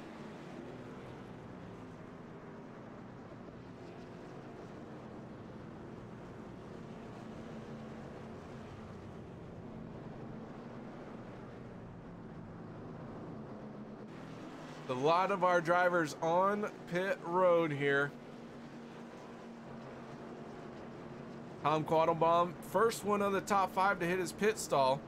A lot of our drivers on pit road here. Tom Quattlebaum, first one of the top five to hit his pit stall.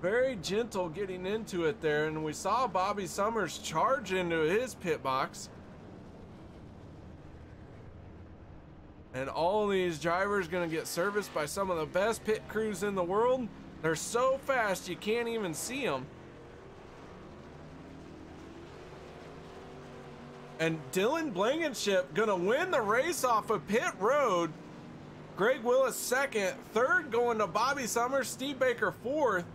Very gentle getting into it there, and we saw Bobby Summers charge into his pit box. And all these drivers gonna get serviced by some of the best pit crews in the world. They're so fast you can't even see them. And Dylan Blankenship gonna win the race off of pit road. Greg Willis second, third going to Bobby Summers, Steve Baker fourth.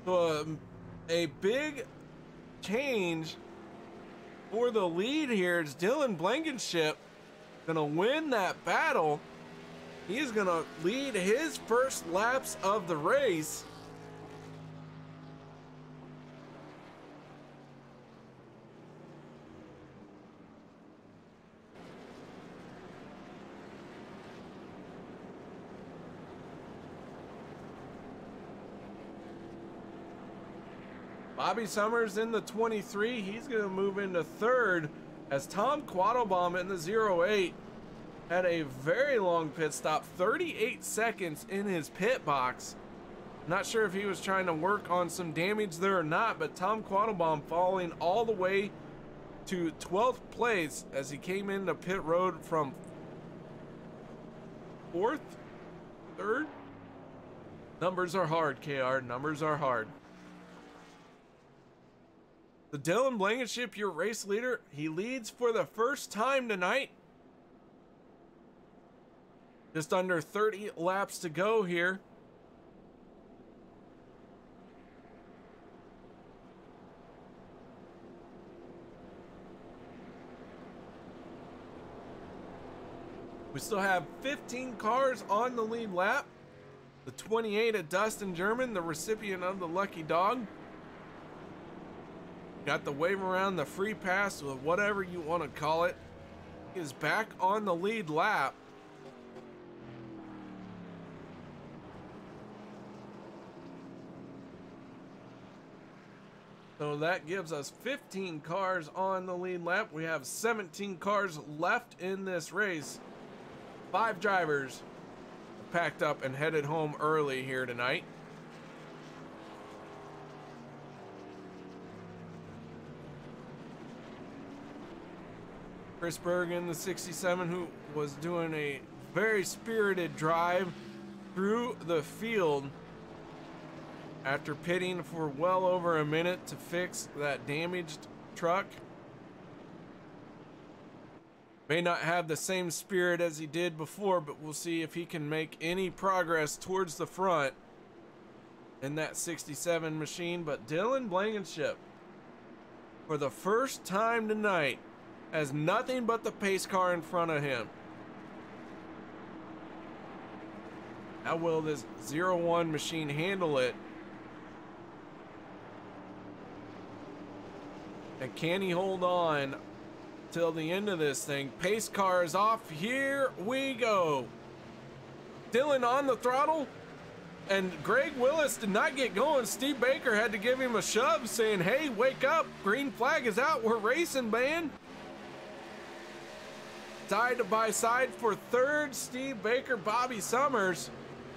So a big change for the lead here. It's Dylan Blankenship gonna win that battle. He's gonna lead his first laps of the race. Bobby Summers in the 23, he's going to move into third as Tom Quattlebaum in the 08 had a very long pit stop, 38 seconds in his pit box. Not sure if he was trying to work on some damage there or not, but Tom Quattlebaum falling all the way to 12th place as he came into pit road from 4th, 3rd. Numbers are hard, KR, numbers are hard. The Dylan Blankenship, your race leader, he leads for the first time tonight. Just under 30 laps to go here. We still have 15 cars on the lead lap. The 28 at Dustin German, the recipient of the lucky dog. Got the wave around the free pass, or whatever you want to call it. He is back on the lead lap. So that gives us 15 cars on the lead lap. We have 17 cars left in this race. 5 drivers packed up and headed home early here tonight. Chris Bergen, the 67, who was doing a very spirited drive through the field after pitting for well over a minute to fix that damaged truck. May not have the same spirit as he did before, but we'll see if he can make any progress towards the front in that 67 machine. But Dylan Blankenship, for the first time tonight, has nothing but the pace car in front of him. How will this 01 machine handle it? And can he hold on till the end of this thing? Pace car is off. Here we go. Dylan on the throttle. And Greg Willis did not get going. Steve Baker had to give him a shove saying, hey, wake up. Green flag is out. We're racing, man. Side by side for third, Steve Baker, Bobby Summers.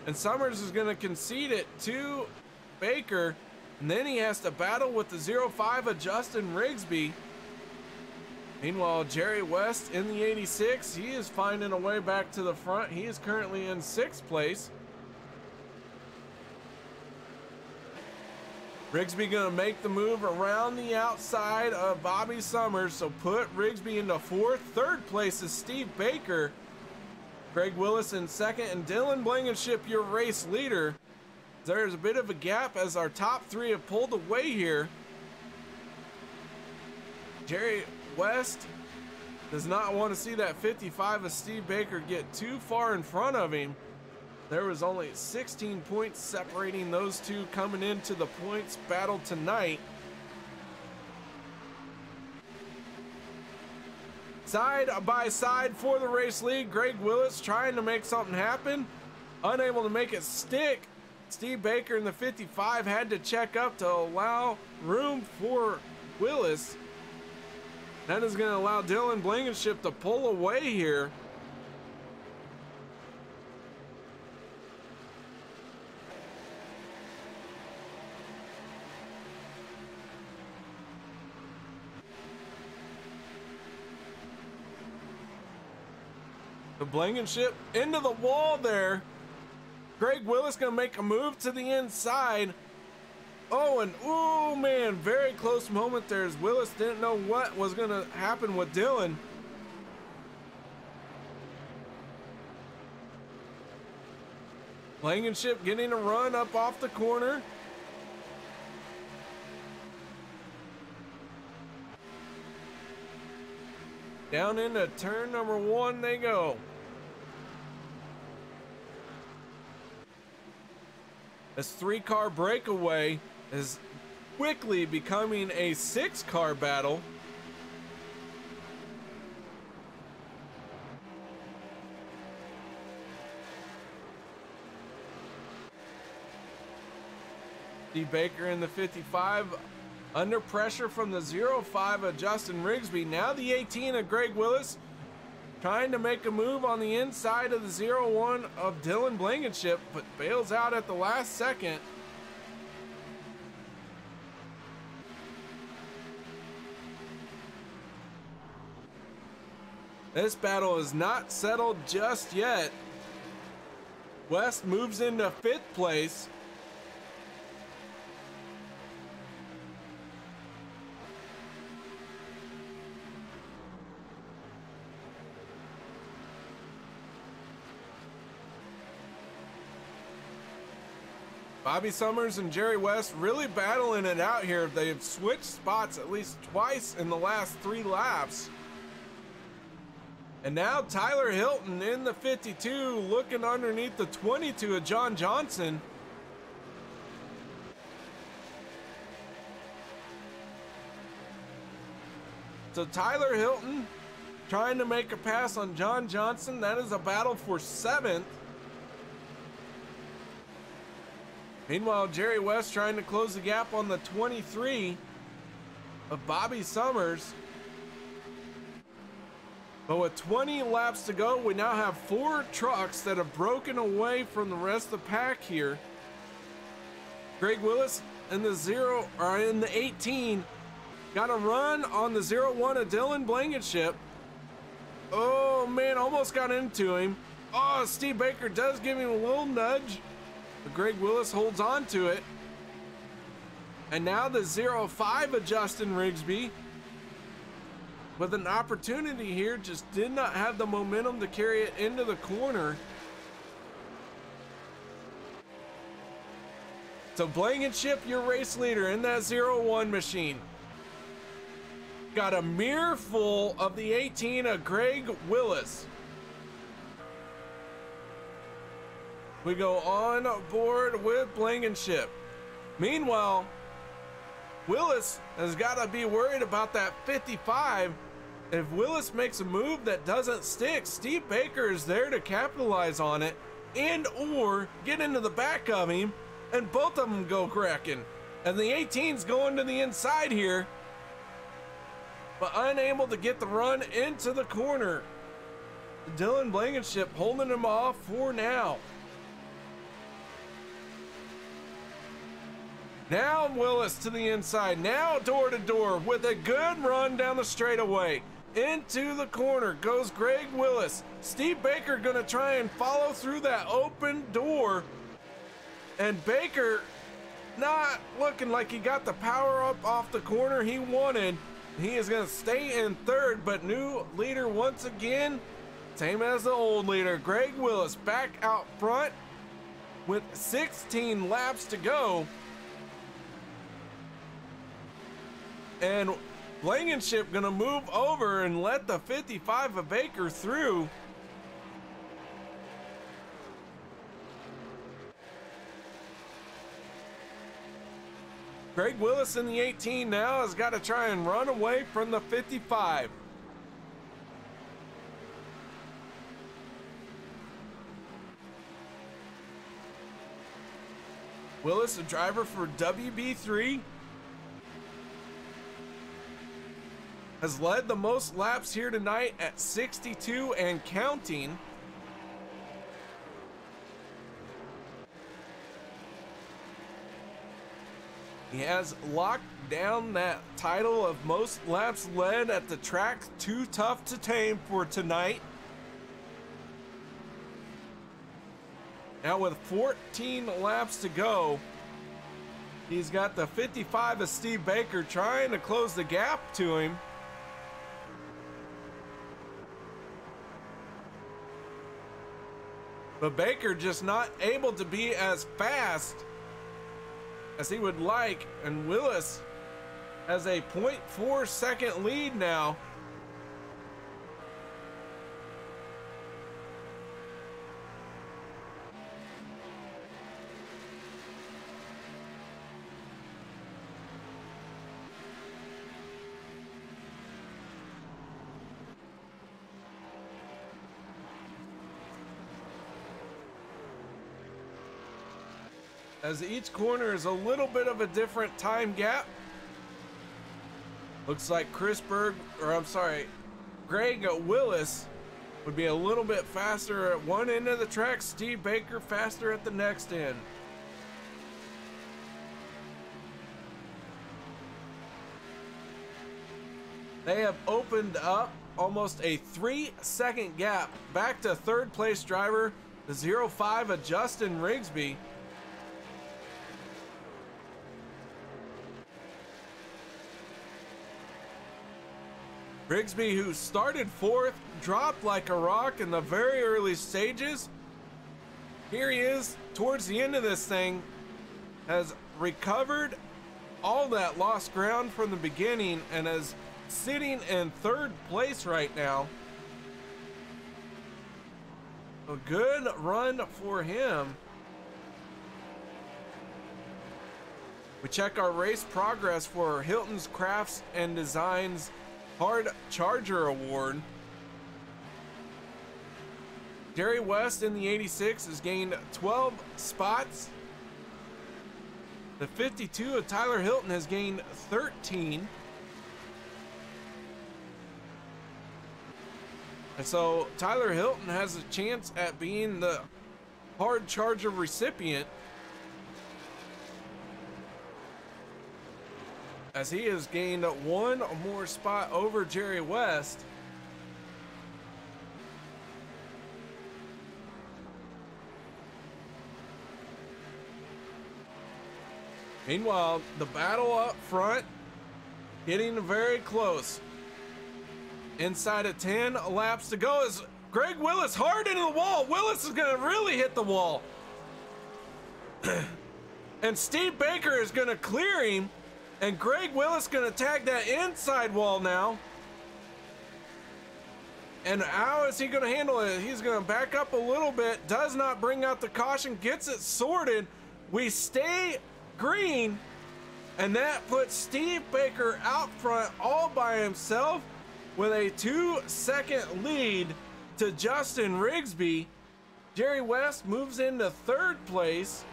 And Summers is going to concede it to Baker. And then he has to battle with the 05 of Justin Rigsby. Meanwhile, Jerry West in the 86, he is finding a way back to the front. He is currently in 6th place. Rigsby gonna make the move around the outside of Bobby Summers, so put Rigsby into 4th. 3rd place is Steve Baker. Greg Willis in 2nd, and Dylan Blankenship, your race leader. There's a bit of a gap as our top 3 have pulled away here. Jerry West does not want to see that 55 of Steve Baker get too far in front of him. There was only 16 points separating those two coming into the points battle tonight. Side by side for the race lead, Greg Willis trying to make something happen. Unable to make it stick. Steve Baker in the 55 had to check up to allow room for Willis. That is going to allow Dylan Blankenship to pull away here. The Blankenship into the wall there. Greg Willis gonna make a move to the inside. Oh, and oh man, very close moment there as Willis didn't know what was going to happen with Dylan. Blankenship getting a run up off the corner. Down into turn number 1 they go. This 3-car breakaway is quickly becoming a 6-car battle. Steve Baker in the 55 under pressure from the 05 of Justin Rigsby. Now the 18 of Greg Willis trying to make a move on the inside of the 01 of Dylan Blankenship, but bails out at the last second. This battle is not settled just yet. West moves into 5th place. Bobby Summers and Jerry West really battling it out here. They've switched spots at least twice in the last 3 laps. And now Tyler Hilton in the 52 looking underneath the 22 of John Johnson. So Tyler Hilton trying to make a pass on John Johnson. That is a battle for 7th. Meanwhile, Jerry West trying to close the gap on the 23 of Bobby Summers. But with 20 laps to go, we now have 4 trucks that have broken away from the rest of the pack here. Greg Willis in the 18 got a run on the 01 of Dylan Blankenship. Oh man, almost got into him. Oh, Steve Baker does give him a little nudge, but Greg Willis holds on to it. And now the 05 of Justin Rigsby with an opportunity here, just did not have the momentum to carry it into the corner. So Blankenship, your race leader in that 01 machine. Got a mirror full of the 18 of Greg Willis. We go on board with Blankenship. Meanwhile, Willis has got to be worried about that 55. If Willis makes a move that doesn't stick, Steve Baker is there to capitalize on it and or get into the back of him, and both of them go cracking. And the 18's going to the inside here, but unable to get the run into the corner. Dylan Blankenship holding him off for now. Now Willis to the inside, now door to door with a good run down the straightaway. Into the corner goes Greg Willis. Steve Baker gonna try and follow through that open door. And Baker not looking like he got the power up off the corner he wanted. He is gonna stay in third, but new leader once again, same as the old leader. Greg Willis back out front with 16 laps to go. And Blankenship gonna move over and let the 55 of Baker through. Greg Willis in the 18 now has got to try and run away from the 55. Willis, a driver for WB3, has led the most laps here tonight at 62 and counting. He has locked down that title of most laps led at the track Too Tough to Tame for tonight. Now with 14 laps to go, He's got the 55 of Steve Baker trying to close the gap to him. But Baker just not able to be as fast as he would like, and Willis has a 0.4 second lead now. As each corner is a little bit of a different time gap. Looks like Greg Willis would be a little bit faster at one end of the track. Steve Baker faster at the next end. They have opened up almost a 3-second gap back to third place driver, the 05 of Justin Rigsby. Rigsby, who started fourth, dropped like a rock in the very early stages. Here he is towards the end of this thing, has recovered all that lost ground from the beginning and is sitting in third place right now. A good run for him. We check our race progress for Hilton's Crafts and Designs Hard Charger Award. Jerry West in the 86 has gained 12 spots. The 52 of Tyler Hilton has gained 13. And so Tyler Hilton has a chance at being the Hard Charger recipient, as he has gained one more spot over Jerry West. Meanwhile, the battle up front getting very close. Inside of 10 laps to go as Greg Willis hard into the wall. Willis is going to really hit the wall. And Steve Baker is going to clear him. And Greg Willis going to tag that inside wall now. And how is he going to handle it? He's going to back up a little bit. Does not bring out the caution. Gets it sorted. We stay green. And that puts Steve Baker out front all by himself with a 2-second lead to Justin Rigsby. Jerry West moves into third place.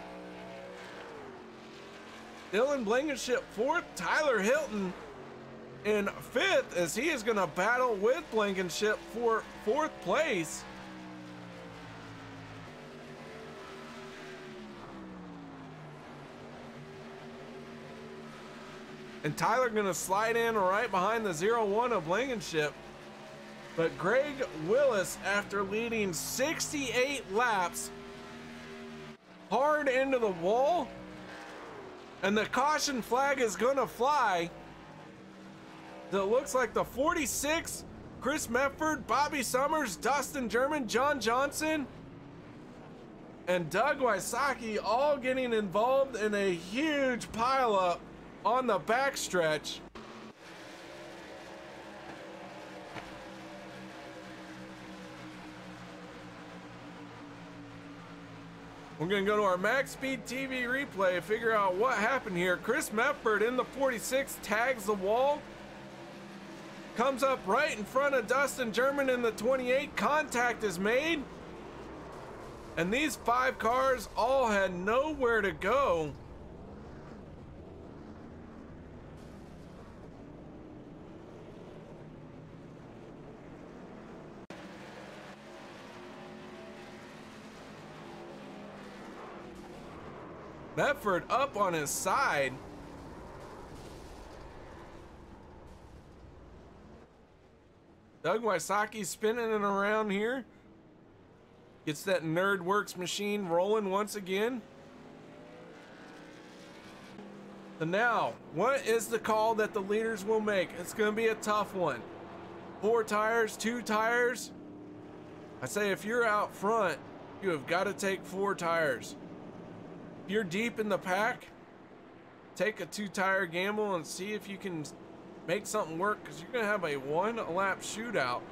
Dylan Blankenship fourth. Tyler Hilton in fifth, as he is going to battle with Blankenship for fourth place. And Tyler going to slide in right behind the 01 of Blankenship. But Greg Willis, after leading 68 laps, hard into the wall, and the caution flag is going to fly. It looks like the 46, Chris Mefford, Bobby Summers, Dustin German, John Johnson, and Doug Wysocki all getting involved in a huge pileup on the backstretch. We're going to go to our MaxSpeedTV replay, figure out what happened here. Chris Mefford in the 46 tags the wall, comes up right in front of Dustin German in the 28. Contact is made, and these 5 cars all had nowhere to go. Mefford up on his side. Doug Wysocki spinning it around here. Gets that Nerd Works machine rolling once again. So now, what is the call that the leaders will make? It's going to be a tough one. 4 tires, 2 tires. I say if you're out front, you have got to take 4 tires. If you're deep in the pack, take a 2-tire gamble and see if you can make something work, because you're going to have a 1-lap shootout.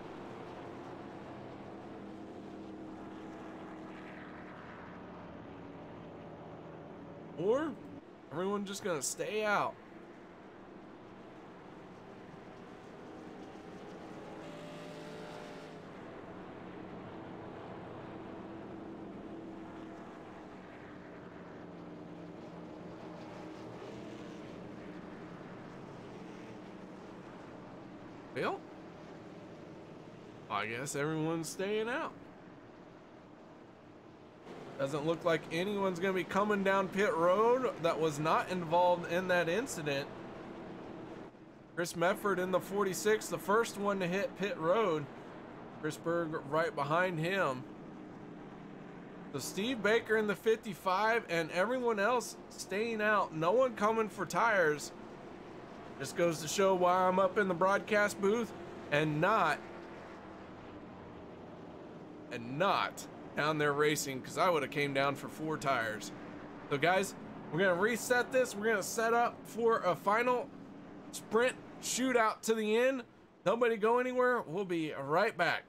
Or everyone just going to stay out. Well, I guess everyone's staying out. Doesn't look like anyone's going to be coming down pit road that was not involved in that incident. Chris Mefford in the 46, the first one to hit pit road. Chris Berg right behind him. So Steve Baker in the 55 and everyone else staying out. No one coming for tires. Just goes to show why I'm up in the broadcast booth and not down there racing, because I would have came down for 4 tires. So guys, we're gonna reset this. We're gonna set up for a final sprint shootout to the end. Nobody go anywhere. We'll be right back.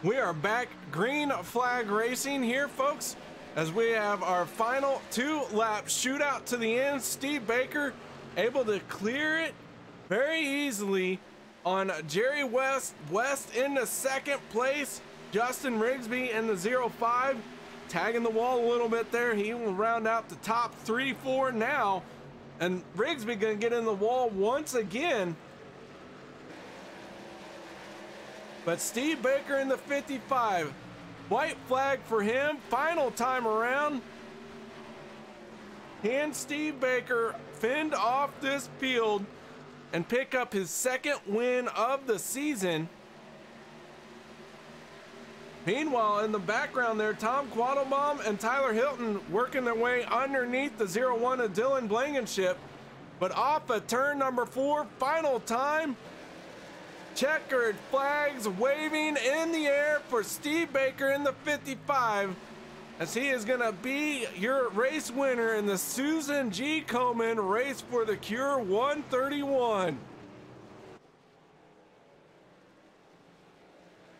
We are back green flag racing here, folks, as we have our final 2-lap shootout to the end. Steve Baker able to clear it very easily on Jerry West into second place. Justin Rigsby in the 05, tagging the wall a little bit there. He will round out the top 3-4 now, and Rigsby gonna get in the wall once again. But Steve Baker in the 55, white flag for him, final time around. Can Steve Baker fend off this field and pick up his 2nd win of the season? Meanwhile, in the background there, Tom Quattlebaum and Tyler Hilton working their way underneath the 01 of Dylan Blankenship. But off of turn number 4, final time. Checkered flags waving in the air for Steve Baker in the 55, as he is gonna be your race winner in the Susan G. Komen Race for the Cure 131.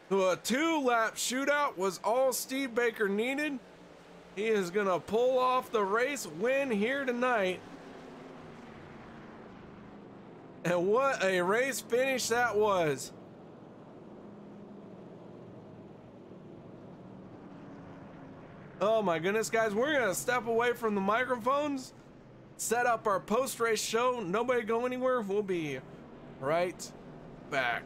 So a 2-lap shootout was all Steve Baker needed. He is gonna pull off the race win here tonight. And what a race finish that was. Oh my goodness, guys, we're gonna step away from the microphones, set up our post-race show. Nobody go anywhere. We'll be right back.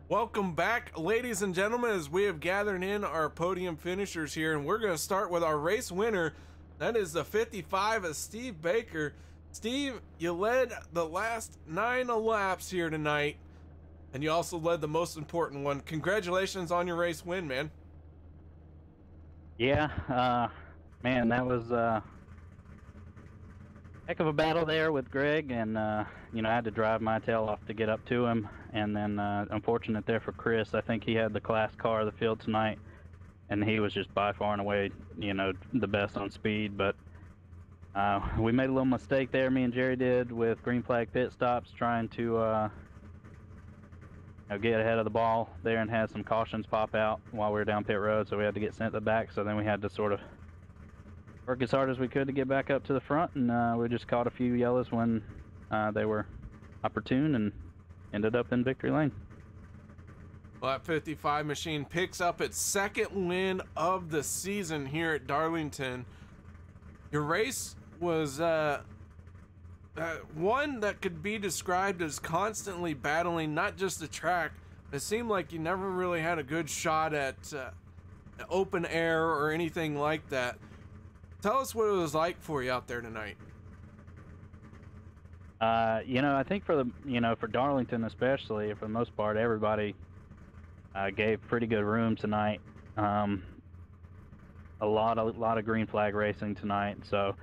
Welcome back, ladies and gentlemen, as we have gathered in our podium finishers here, and we're going to start with our race winner. That is the 55 of Steve Baker. Steve, you led the last 9 laps here tonight, and you also led the most important one. Congratulations on your race win, man. Yeah, man, that was heck of a battle there with Greg, and you know, I had to drive my tail off to get up to him. And then unfortunate there for Chris. I think he had the class car of the field tonight, and he was just by far and away, you know, the best on speed. But we made a little mistake there, me and Jerry did, with green flag pit stops, trying to you know, get ahead of the ball there, and had some cautions pop out while we were down pit road, so we had to get sent to the back. So then we had to sort of work as hard as we could to get back up to the front, and we just caught a few yellows when they were opportune, and ended up in victory lane. Well, that 55 machine picks up its second win of the season here at Darlington. Your race was one that could be described as constantly battling not just the track. It seemed like you never really had a good shot at open air or anything like that. Tell us what it was like for you out there tonight. You know, I think for the, you know, for Darlington especially, for the most part, everybody gave pretty good room tonight. A lot of green flag racing tonight, so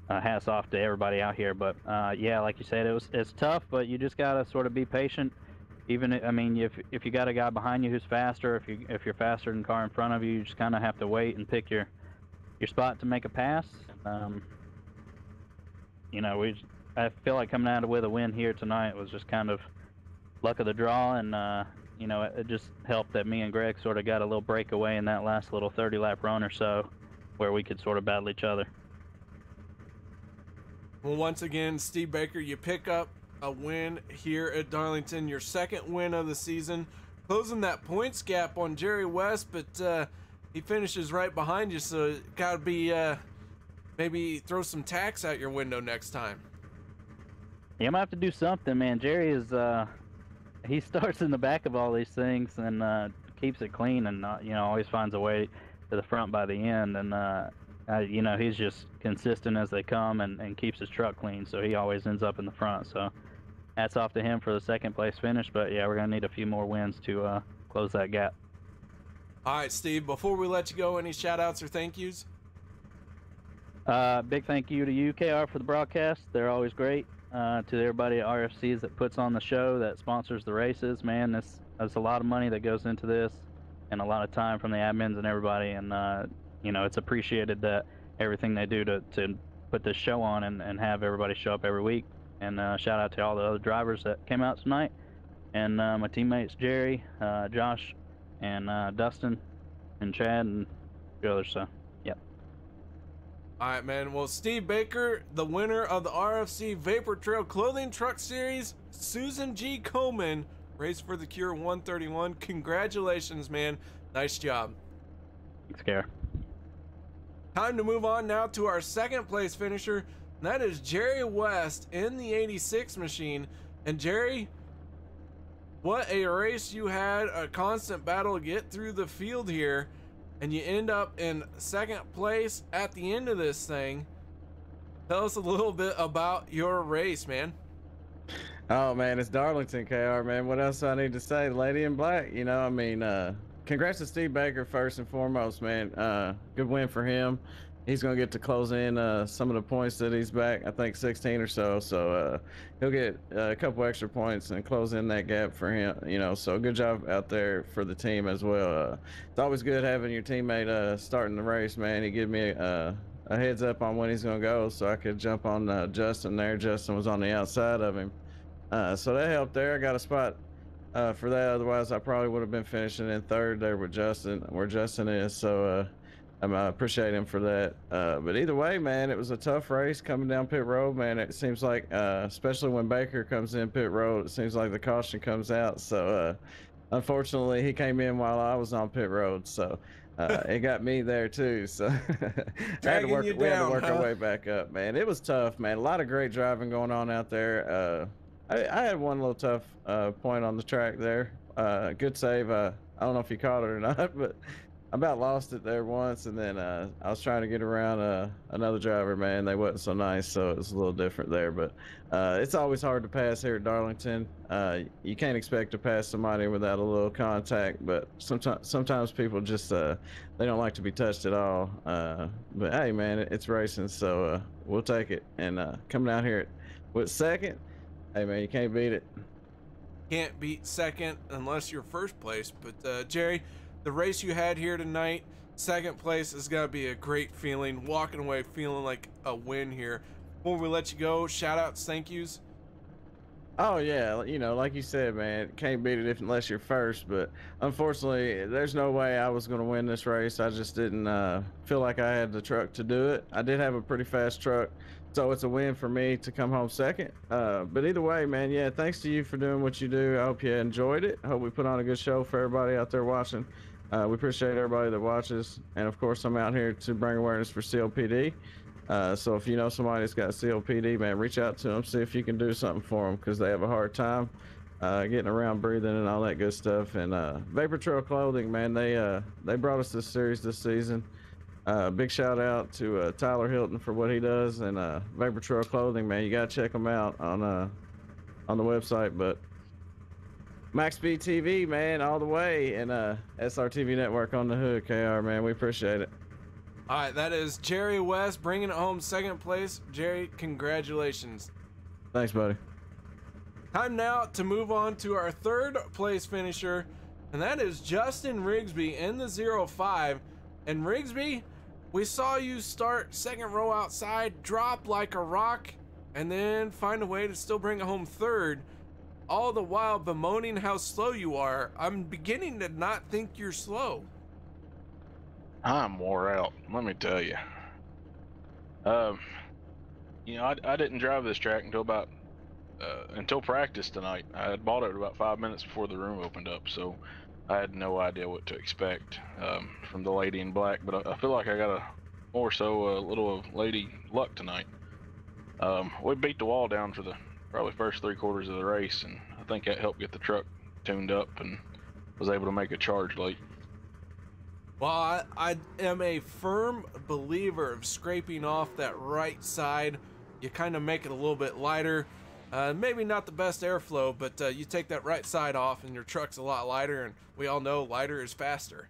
hats off to everybody out here. But yeah, like you said, it's tough, but you just gotta sort of be patient. Even, I mean, if you got a guy behind you who's faster, if you're faster than the car in front of you, you just kind of have to wait and pick your spot to make a pass. You know, I feel like coming out with a win here tonight was just kind of luck of the draw, and you know, it just helped that me and Greg sort of got a little breakaway in that last little 30-lap run or so, where we could sort of battle each other. Well, once again, Steve Baker, you pick up a win here at Darlington, your second win of the season, closing that points gap on Jerry West, but he finishes right behind you, so it gotta be maybe throw some tax out your window next time. Yeah, I'm gonna have to do something, man. Jerry is he starts in the back of all these things and keeps it clean, and you know, always finds a way to the front by the end, and you know, he's just consistent as they come, and keeps his truck clean, so he always ends up in the front. So hats off to him for the second place finish. But yeah, we're gonna need a few more wins to close that gap. All right, Steve, before we let you go, any shout outs or thank yous? Big thank you to you, KR, for the broadcast. They're always great. To everybody at RFCs that puts on the show, that sponsors the races, man, there's a lot of money that goes into this, and a lot of time from the admins and everybody, and you know, it's appreciated that everything they do to put this show on and have everybody show up every week. And shout out to all the other drivers that came out tonight, and my teammates Jerry, Josh, and Dustin, and Chad, and a few others. So, yep. All right, man. Well, Steve Baker, the winner of the RFC Vaportrail Clothing Truck Series, Susan G. Komen, Race for the Cure 131. Congratulations, man. Nice job. Thanks, KR. Time to move on now to our second place finisher, and that is Jerry West in the 86 machine. And Jerry, what a race you had, a constant battle to get through the field here, and you end up in second place at the end of this thing. Tell us a little bit about your race, man. Oh man, it's Darlington, KR, man. What else do I need to say? Lady in Black, you know, I mean, congrats to Steve Baker first and foremost, man. Good win for him. He's gonna get to close in some of the points that he's back, I think 16 or so. So he'll get a couple extra points and close in that gap for him, you know. So good job out there for the team as well. It's always good having your teammate starting the race, man. He gave me a heads up on when he's gonna go, so I could jump on Justin there. Justin was on the outside of him. So that helped there. I got a spot for that. Otherwise, I probably would have been finishing in third there with Justin, where Justin is. So I appreciate him for that. But either way, man, it was a tough race coming down pit road, man. It seems like, especially when Baker comes in pit road, it seems like the caution comes out. So unfortunately, he came in while I was on pit road. So it got me there too. So we had to work our way back up, man. It was tough, man. A lot of great driving going on out there. I had one little tough point on the track there. Good save. I don't know if you caught it or not, but I about lost it there once, and then I was trying to get around another driver, man. They wasn't so nice, so it was a little different there. But it's always hard to pass here at Darlington. You can't expect to pass somebody without a little contact, but sometimes people just they don't like to be touched at all. But hey, man, it's racing, so we'll take it. And coming out here with second, hey, man, you can't beat it. Can't beat second unless you're first place. But Jerry, the race you had here tonight, second place, is gonna be a great feeling. Walking away feeling like a win here. Before we let you go, shout outs, thank yous. Oh yeah, you know, like you said, man, can't beat it unless you're first. But unfortunately, there's no way I was gonna win this race. I just didn't feel like I had the truck to do it. I did have a pretty fast truck, so it's a win for me to come home second. But either way, man, yeah, thanks to you for doing what you do. I hope you enjoyed it. I hope we put on a good show for everybody out there watching. We appreciate everybody that watches, and of course, I'm out here to bring awareness for COPD. So if you know somebody that's got COPD, man, reach out to them, see if you can do something for them, because they have a hard time getting around, breathing, and all that good stuff. And Vaportrail Clothing, man, they brought us this series this season. Big shout out to Tyler Hilton for what he does, and Vaportrail Clothing, man, you gotta check them out on the website. But MaxSpeedTV, man, all the way, and SRTV Network on the hood. KR, man, we appreciate it. All right, that is Jerry West bringing it home second place. Jerry, congratulations. Thanks, buddy. Time now to move on to our third place finisher, and that is Justin Rigsby in the 05. And Rigsby, we saw you start second row outside, drop like a rock, and then find a way to still bring it home third, all the while bemoaning how slow you are. I'm beginning to not think you're slow. I'm wore out, let me tell you. You know, I didn't drive this track until practice tonight. I had bought it about 5 minutes before the room opened up, so I had no idea what to expect from the lady in black. But I feel like I got a little of lady luck tonight. We beat the wall down for the probably first 3/4 of the race, and I think that helped get the truck tuned up and was able to make a charge late. Well, I am a firm believer of scraping off that right side. You kind of make it a little bit lighter. Maybe not the best airflow, but you take that right side off and your truck's a lot lighter, and we all know lighter is faster.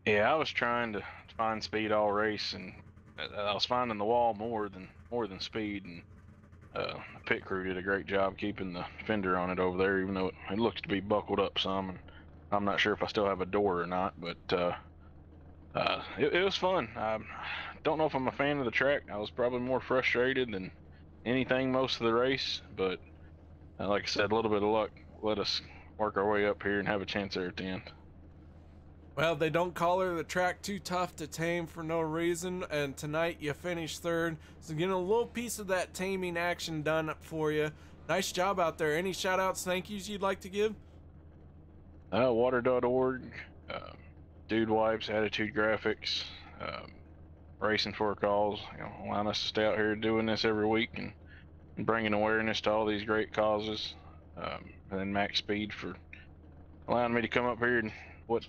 Yeah, I was trying to find speed all race, and I was finding the wall more than speed, and the pit crew did a great job keeping the fender on it over there, even though it looks to be buckled up some. And I'm not sure if I still have a door or not, but It was fun. I don't know if I'm a fan of the track. I was probably more frustrated than anything most of the race, but like I said, a little bit of luck let us work our way up here and have a chance there at the end. Well, they don't call her the track too tough to tame for no reason, and tonight you finished third, so getting a little piece of that taming action done for you. Nice job out there. Any shout outs, thank yous you'd like to give? Water.org, Dude Wipes, Attitude Graphics, Racing for a Cause, allowing us to stay out here doing this every week and bringing awareness to all these great causes, and then Max Speed for allowing me to come up here and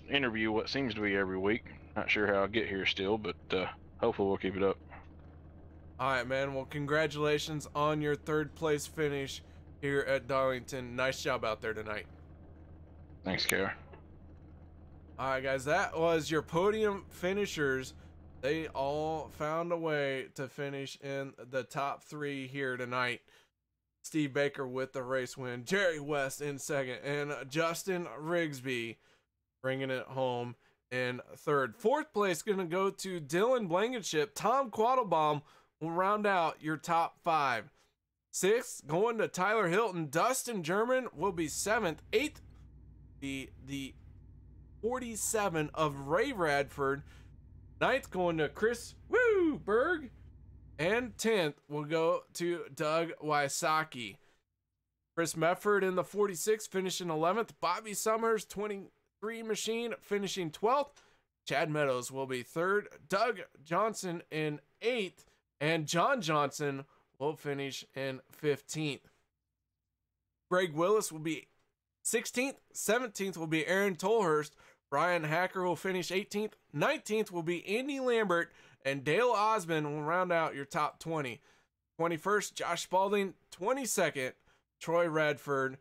interview what seems to be every week. Not sure how I'll get here still, but hopefully we'll keep it up. All right, man. Well, congratulations on your third place finish here at Darlington. Nice job out there tonight. Thanks, KR. All right, guys, that was your podium finishers. They all found a way to finish in the top three here tonight. Steve Baker with the race win, Jerry West in second, and Justin Rigsby bringing it home in third. Fourth place going to go to Dylan Blankenship. Tom Quattlebaum will round out your top five. Sixth, going to Tyler Hilton. Dustin German will be seventh. Eighth, the 47 of Ray Radford. Ninth, going to Chris Berg. And 10th will go to Doug Wysocki. Chris Mefford in the 46, finishing 11th. Bobby Summers, 23 machine, finishing 12th. Chad Meadows will be third. Doug Johnson in 8th. And John Johnson will finish in 15th. Greg Willis will be 16th. 17th will be Aaron Tolhurst. Brian Hacker will finish 18th. 19th will be Andy Lambert. And Dale Osmond will round out your top 20. 21st, Josh Spalding. 22nd, Troy Radford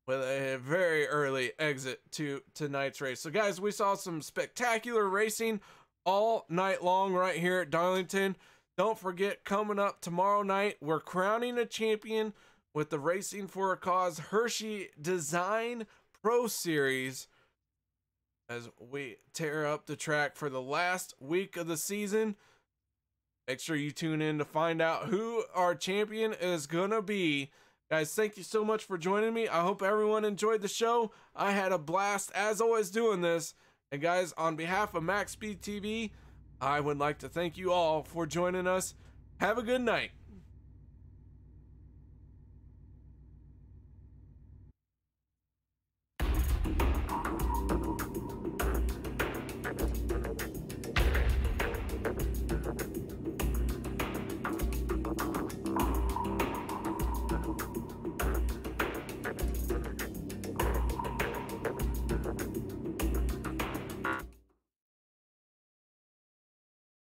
with a very early exit to tonight's race. So, guys, we saw some spectacular racing all night long right here at Darlington. Don't forget, coming up tomorrow night, we're crowning a champion with the Racing for a Cause Hershey Design Pro Series, as we tear up the track for the last week of the season. Make sure you tune in to find out who our champion is gonna be. Guys, thank you so much for joining me. I hope everyone enjoyed the show. I had a blast as always doing this. And guys, on behalf of MaxSpeedTV, I would like to thank you all for joining us. Have a good night.